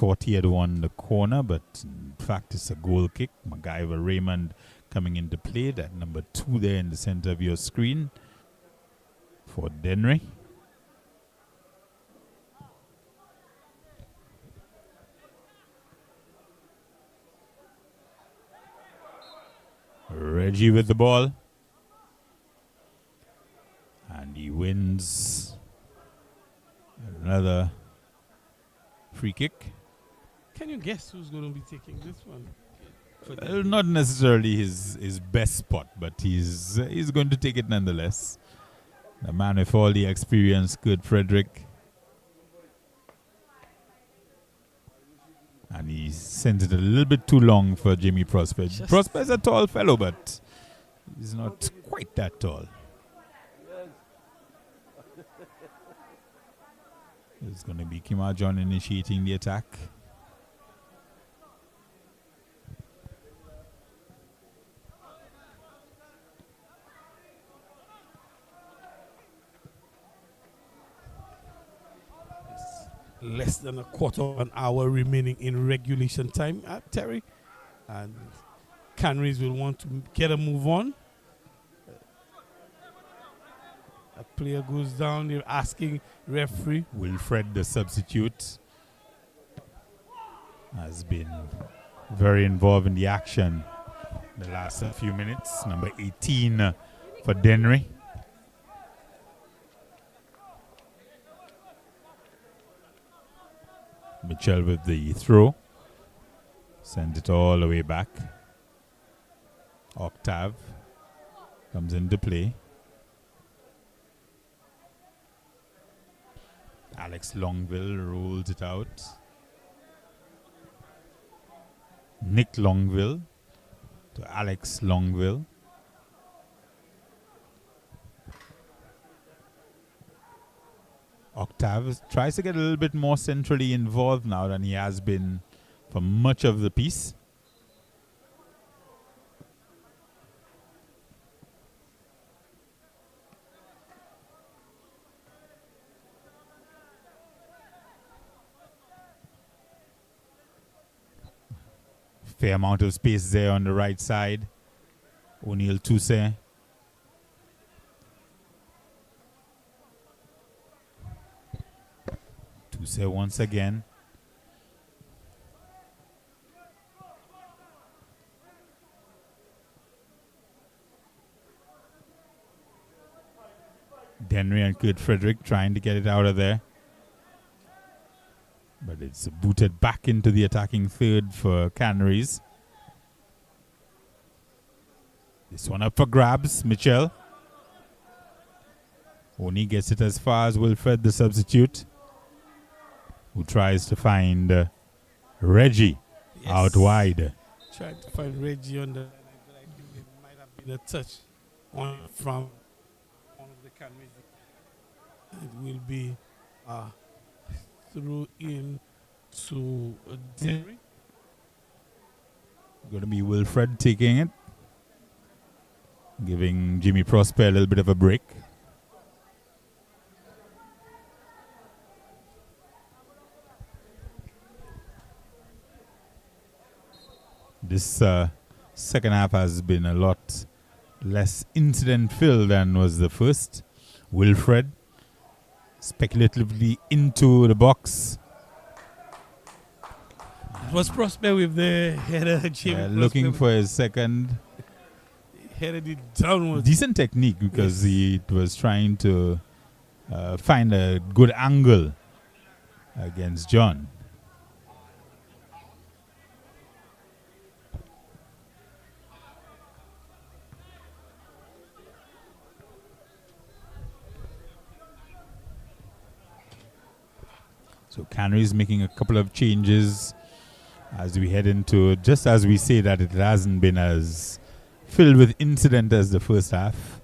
thought he had won the corner, but in fact it's a goal kick. MacGyver Raymond coming into play. That number 2 there in the center of your screen for Dennery. Reggie with the ball. And he wins another free kick. Can you guess who's going to be taking this one? Well, not necessarily his best spot, but he's going to take it nonetheless. The man with all the experience, good Frederick. And he sent it a little bit too long for Jimmy Prosper. Prosper is a tall fellow, but he's not quite that tall. It's going to be Kima John initiating the attack. Less than a quarter of an hour remaining in regulation time, Terry. And Canaries will want to get a move on. A player goes down, they're asking referee. Wilfred, the substitute, has been very involved in the action the last few minutes. Number 18 for Dennery. Mitchell with the throw. Send it all the way back. Octave comes into play. Alex Longville rolls it out. Nick Longville to Alex Longville. Octave tries to get a little bit more centrally involved now than he has been for much of the piece. Fair amount of space there on the right side. O'Neal Toussaint. Toussaint once again. Dennery and Kurt Frederick trying to get it out of there. But it's booted back into the attacking third for Canaries. This one up for grabs. Mitchell. Only gets it as far as Wilfred, the substitute, who tries to find Reggie out wide. Trying to find Reggie on the line, but I think it might have been a touch on from one of the Canaries. It will be through in to Dennery. Going to be Wilfred taking it, giving Jimmy Prosper a little bit of a break. This second half has been a lot less incident-filled than was the first. Wilfred speculatively into the box. It was Prosper with the header. Looking for his second. Headed it downwards. Decent technique because he was trying to find a good angle against John. So Canaries making a couple of changes as we head into, just as we say that it hasn't been as filled with incident as the first half.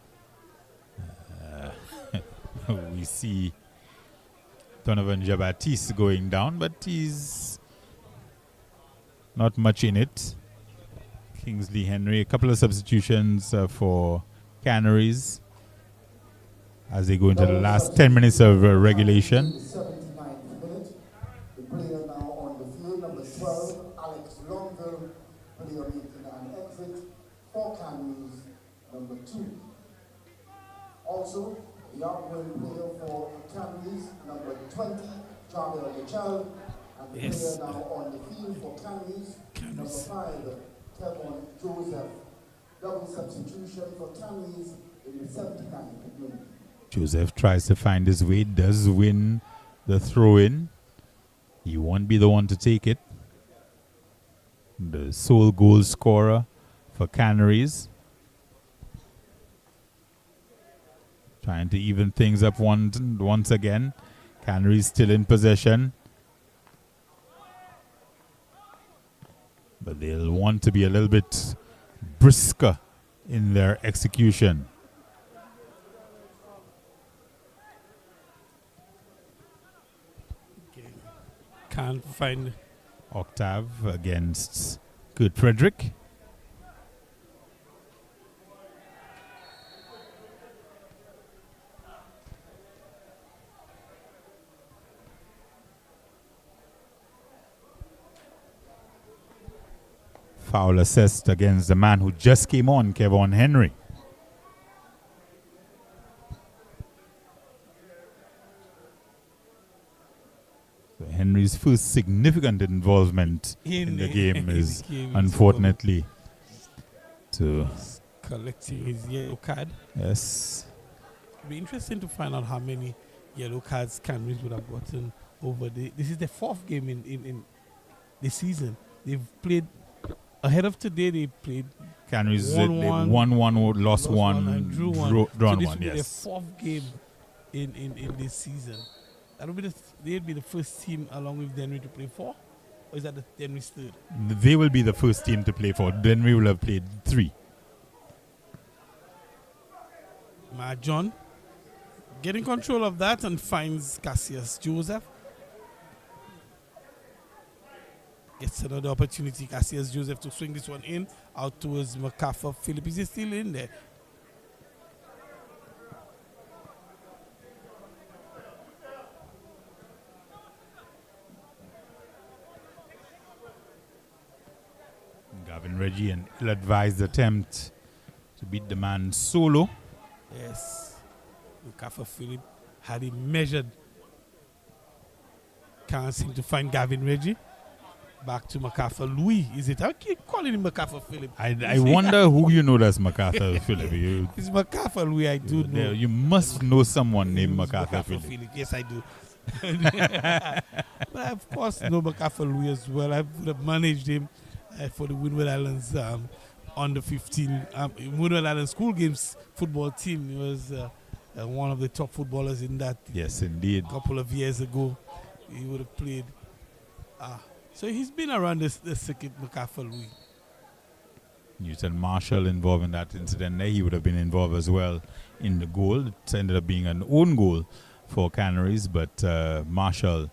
We see Donovan Jabatis going down, but he's not much in it. Kingsley Henry, a couple of substitutions for Canaries as they go into the last 10 minutes of regulation. The 79th minute. The player now on the field 20, Jabel Mitchell. And the Yes. player now on the field for Canaries, number 5, Kevin Joseph. Double substitution for Canaries in the 79th minute. Joseph tries to find his way, does win the throw-in. He won't be the one to take it. The sole goal scorer for Canaries. Trying to even things up once again. Canaries still in possession. But they'll want to be a little bit brisker in their execution. Can't find Octave against Kurt Frederick. Foul assessed against the man who just came on, Kevon Henry. So Henry's first significant involvement in the game is unfortunately to collecting his yellow card. yes. It'd be interesting to find out how many yellow cards Canaries would have gotten over this is the 4th game in the season. They've played ahead of today. They played Canaries 1-1, won one, lost one, and drew one. drawn So this one. will be Yes. the 4th game in this season. That'll be they'll be the first team along with Dennery to play 4, or is that the Dennery's 3rd? They will be the first team to play for. Then we will have played 3. John getting control of that and finds Cassius Joseph. Gets another opportunity, Cassius Joseph, to swing this one in out towards MacArthur Philip. Is he still in there? Gavin Reggie, an ill-advised attempt to beat the man solo. Yes. MacArthur Philip had him measured. Can't seem to find Gavin Reggie. Back to MacArthur Louis, is it? I keep calling him MacArthur Philip. I wonder who you know that's MacArthur Philip. It's MacArthur Louis, I do know. You must know someone named MacArthur Philip. Yes, I do. But I, of course, know MacArthur Louis as well. I would have managed him for the Windward Islands under 15 Windward Islands school games football team. He was one of the top footballers in that. Yes, indeed. A couple of years ago, he would have played. So he's been around the circuit, MacArthur Louis. Newton Marshall involved in that incident there. He would have been involved as well in the goal. It ended up being an own goal for Canaries, but Marshall,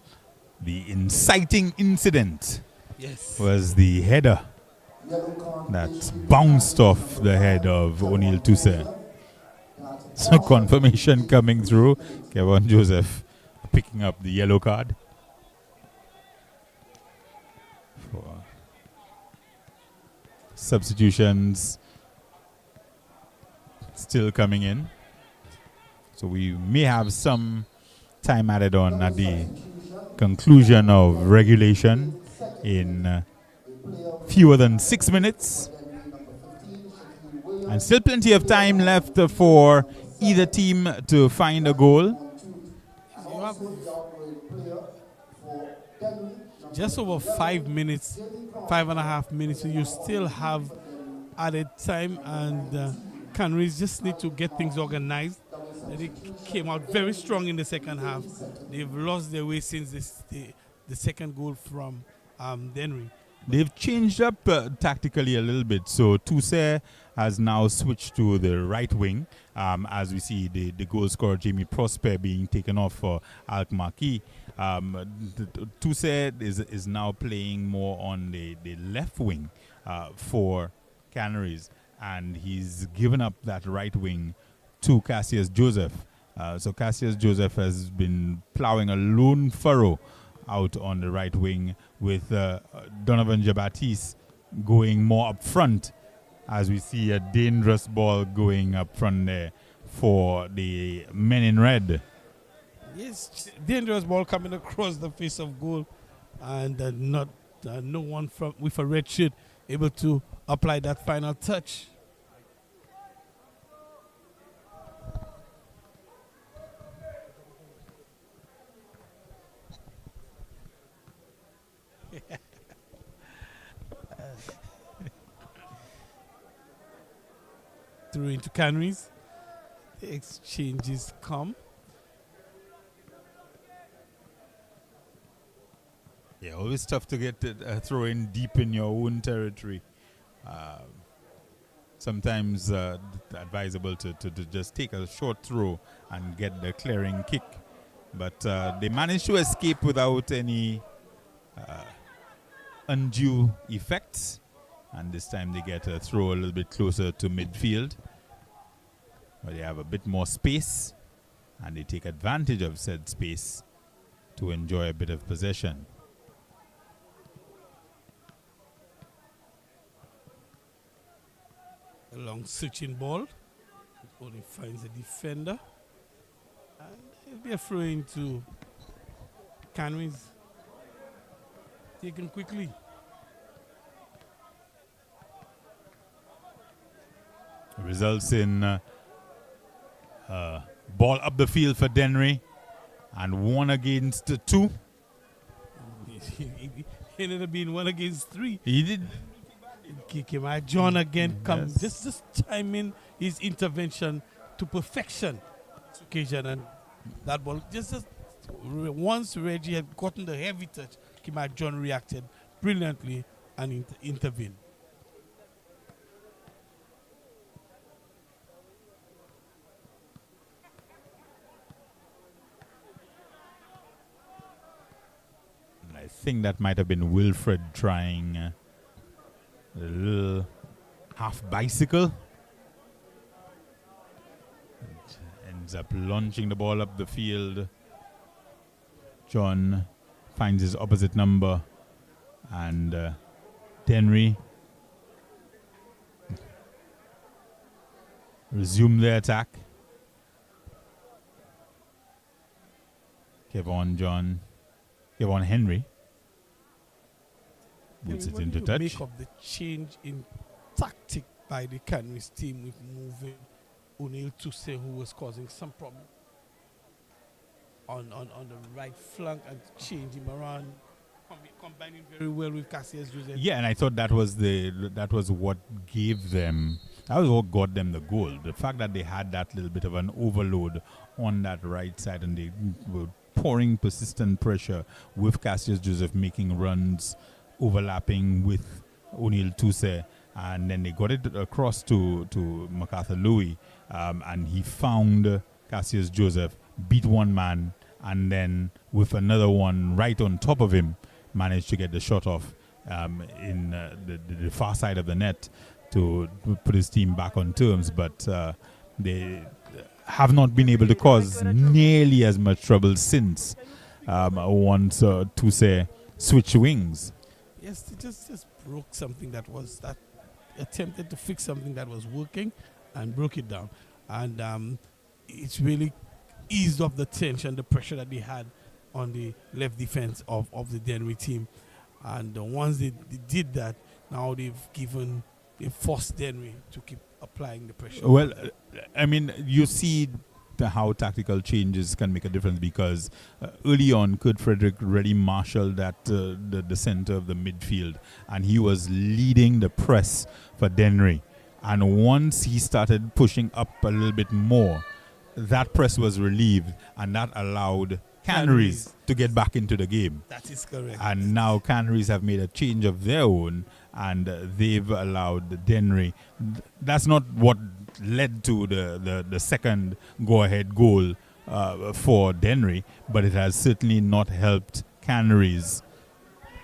the inciting incident was the header that bounced off the head of O'Neill Toussaint. So confirmation coming through. Kevon Joseph picking up the yellow card. Substitutions still coming in, so we may have some time added on at the conclusion of regulation in fewer than 6 minutes, and still plenty of time left for either team to find a goal. Just over 5 minutes, 5.5 minutes, so you still have added time, and Canaries just need to get things organized. They came out very strong in the second half. They've lost their way since the second goal from Dennery. They've changed up tactically a little bit. So Toussaint has now switched to the right wing, as we see the goal scorer Jamie Prosper being taken off for Alkmaar. Toussaint is now playing more on the left wing for Canaries, and he's given up that right wing to Cassius Joseph. So Cassius Joseph has been plowing a lone furrow out on the right wing, with Donovan Jabatis going more up front, as we see a dangerous ball going up front there for the men in red. Yes, dangerous ball coming across the face of goal, and not no one from with a red shirt able to apply that final touch. Through into Canaries, the exchanges come. Yeah, always tough to get throw in deep in your own territory. Sometimes advisable to just take a short throw and get the clearing kick. But they managed to escape without any undue effects. And this time they get a throw a little bit closer to midfield, where they have a bit more space. And they take advantage of said space to enjoy a bit of possession. A long switching ball. Only finds a defender. And it'll be a throw into Canaries. Taken quickly. Results in ball up the field for Dennery. And 1 against 2. He ended up being 1 against 3. He did. Kick him out. John again comes Yes. just timing his intervention to perfection. This occasion, and that ball just once Reggie had gotten the heavy touch, Kima John reacted brilliantly and intervened. I think that might have been Wilfred trying a little half bicycle. It ends up launching the ball up the field. John finds his opposite number, and Dennery resume the attack. Kevon Henry puts it What into do you touch. make of the change in tactic by the Canaries team with moving O'Neill Tuse, who was causing some problem on the right flank, and change him around, combining very well with Cassius Joseph? Yeah, and I thought that was what gave them, that was what got them the goal. The fact that they had that little bit of an overload on that right side, and they were pouring persistent pressure with Cassius Joseph making runs, overlapping with O'Neill Tuse, and then they got it across to MacArthur Louis, and he found Cassius Joseph, beat one man, and then with another one right on top of him, managed to get the shot off in the far side of the net to put his team back on terms. But they have not been able to cause nearly as much trouble since once Tuse switched wings. Yes, they just broke something that attempted to fix something that was working and broke it down. And it's really eased off the tension, the pressure that they had on the left defense of the Dennery team. And once they did that, now they've forced Dennery to keep applying the pressure. Well, I mean, you see how tactical changes can make a difference, because early on, Kurt Frederick really marshaled the center of the midfield, and he was leading the press for Dennery. And once he started pushing up a little bit more, that press was relieved, and that allowed Canaries to get back into the game. That is correct. And now Canaries have made a change of their own, and they've allowed Dennery. That's not what led to the second go-ahead goal for Dennery, but it has certainly not helped Canaries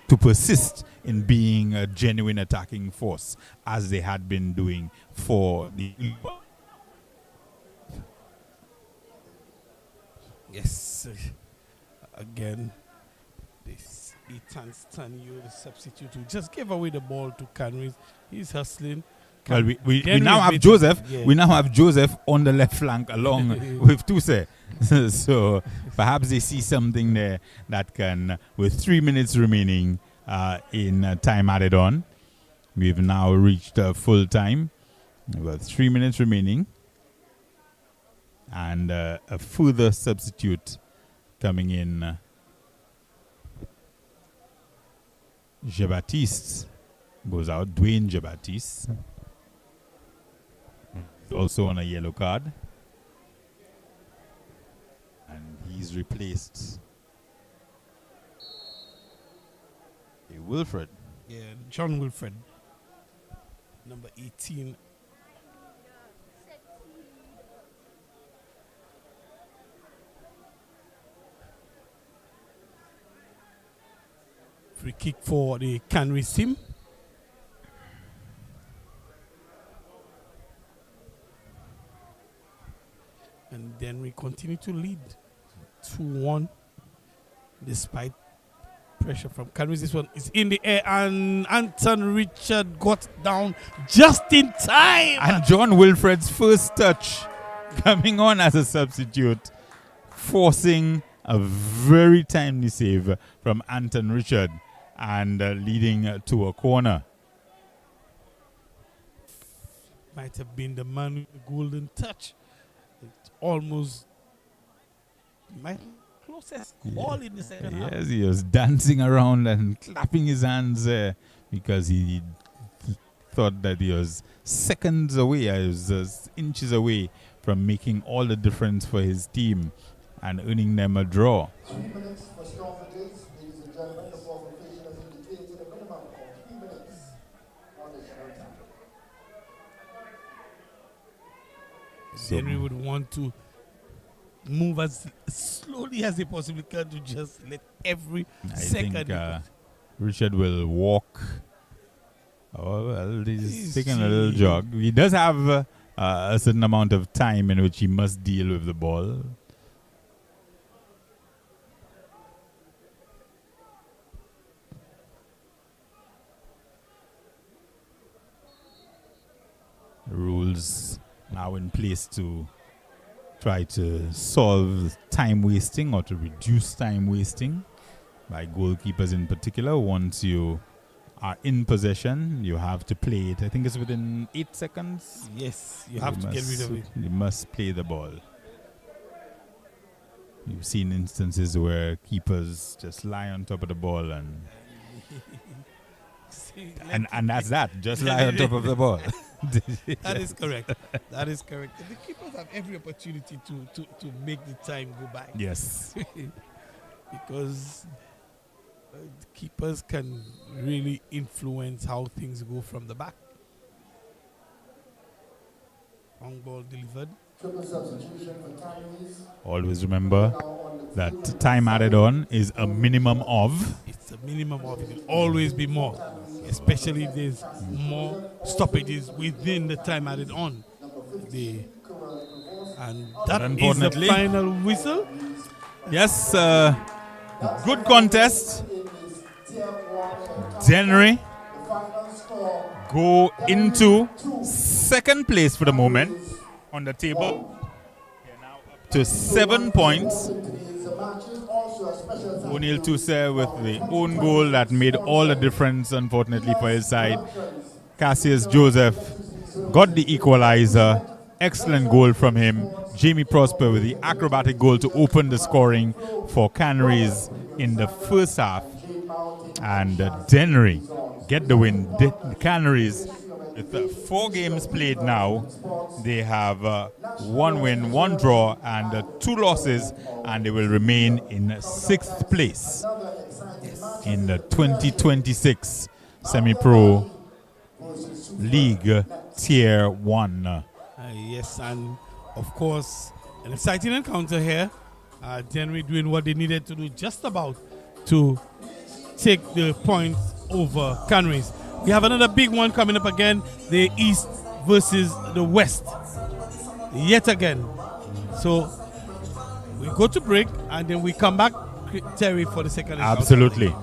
to persist in being a genuine attacking force, as they had been doing for the... Yes. Again, this Ethan Stanio, the substitute, who just gave away the ball to Canaries. He's hustling Well, we Dennery now is have better. Joseph. Yeah. We now have Joseph on the left flank along with Tuse. So perhaps they see something there that can, with 3 minutes remaining in time added on. We've now reached full time. About 3 minutes remaining. And a further substitute coming in. Jean-Baptiste goes out. Dwayne Jean-Baptiste. Also on a yellow card. And he's replaced Wilfred. Yeah, John Wilfred, number 18. Free kick for the Canaries team. And then we continue to lead 2-1 despite pressure from Canaries. This one is in the air and Anton Richard got down just in time. And John Wilfred's first touch coming on as a substitute, forcing a very timely save from Anton Richard and leading to a corner. Might have been the man with the golden touch. It almost might closest call in the second half. Yes, he was dancing around and clapping his hands because he thought that he was seconds away, he was inches away from making all the difference for his team and earning them a draw. 3 minutes for stoppages, ladies and gentlemen. The fourth official has indicated a minimum of 3 minutes on additional time. Dennery would want to move as slowly as they possibly can to just let every I second. think Richard will walk. Oh, well, he's taking a little jog. He does have a certain amount of time in which he must deal with the ball. Rules now in place to try to solve time wasting or to reduce time wasting by goalkeepers in particular. Once you are in possession, you have to play it. I think it's within 8 seconds. Yes, you have to get rid of it. You must play the ball. You've seen instances where keepers just lie on top of the ball and that's that. Just lie on top of the ball. That is correct. That is correct. The keepers have every opportunity to make the time go by. Yes. Because the keepers can really influence how things go from the back. Long ball delivered. Triple substitution for Canaries. Always remember that time added on is a minimum of. It's a minimum of. It will always be more, especially if there's more stoppages within the time added on. And that is the final whistle. Yes, good contest. Dennery go into second place for the moment on the table. They're now up to 7 points. O'Neal Tuse with the own goal that made all the difference, unfortunately, for his side. Cassius Joseph got the equalizer. Excellent goal from him. Jamie Prosper with the acrobatic goal to open the scoring for Canaries in the first half. And Dennery get the win. The Canaries, with 4 games played now, they have 1 win, 1 draw, and 2 losses, and they will remain in 6th place in the 2026 Semi-Pro League Tier 1. Yes, and of course, an exciting encounter here. Dennery doing what they needed to do just about to take the points over Canaries. We have another big one coming up again, the East versus the West. Yet again. So we go to break and then we come back, Terry, for the second encounter. Absolutely.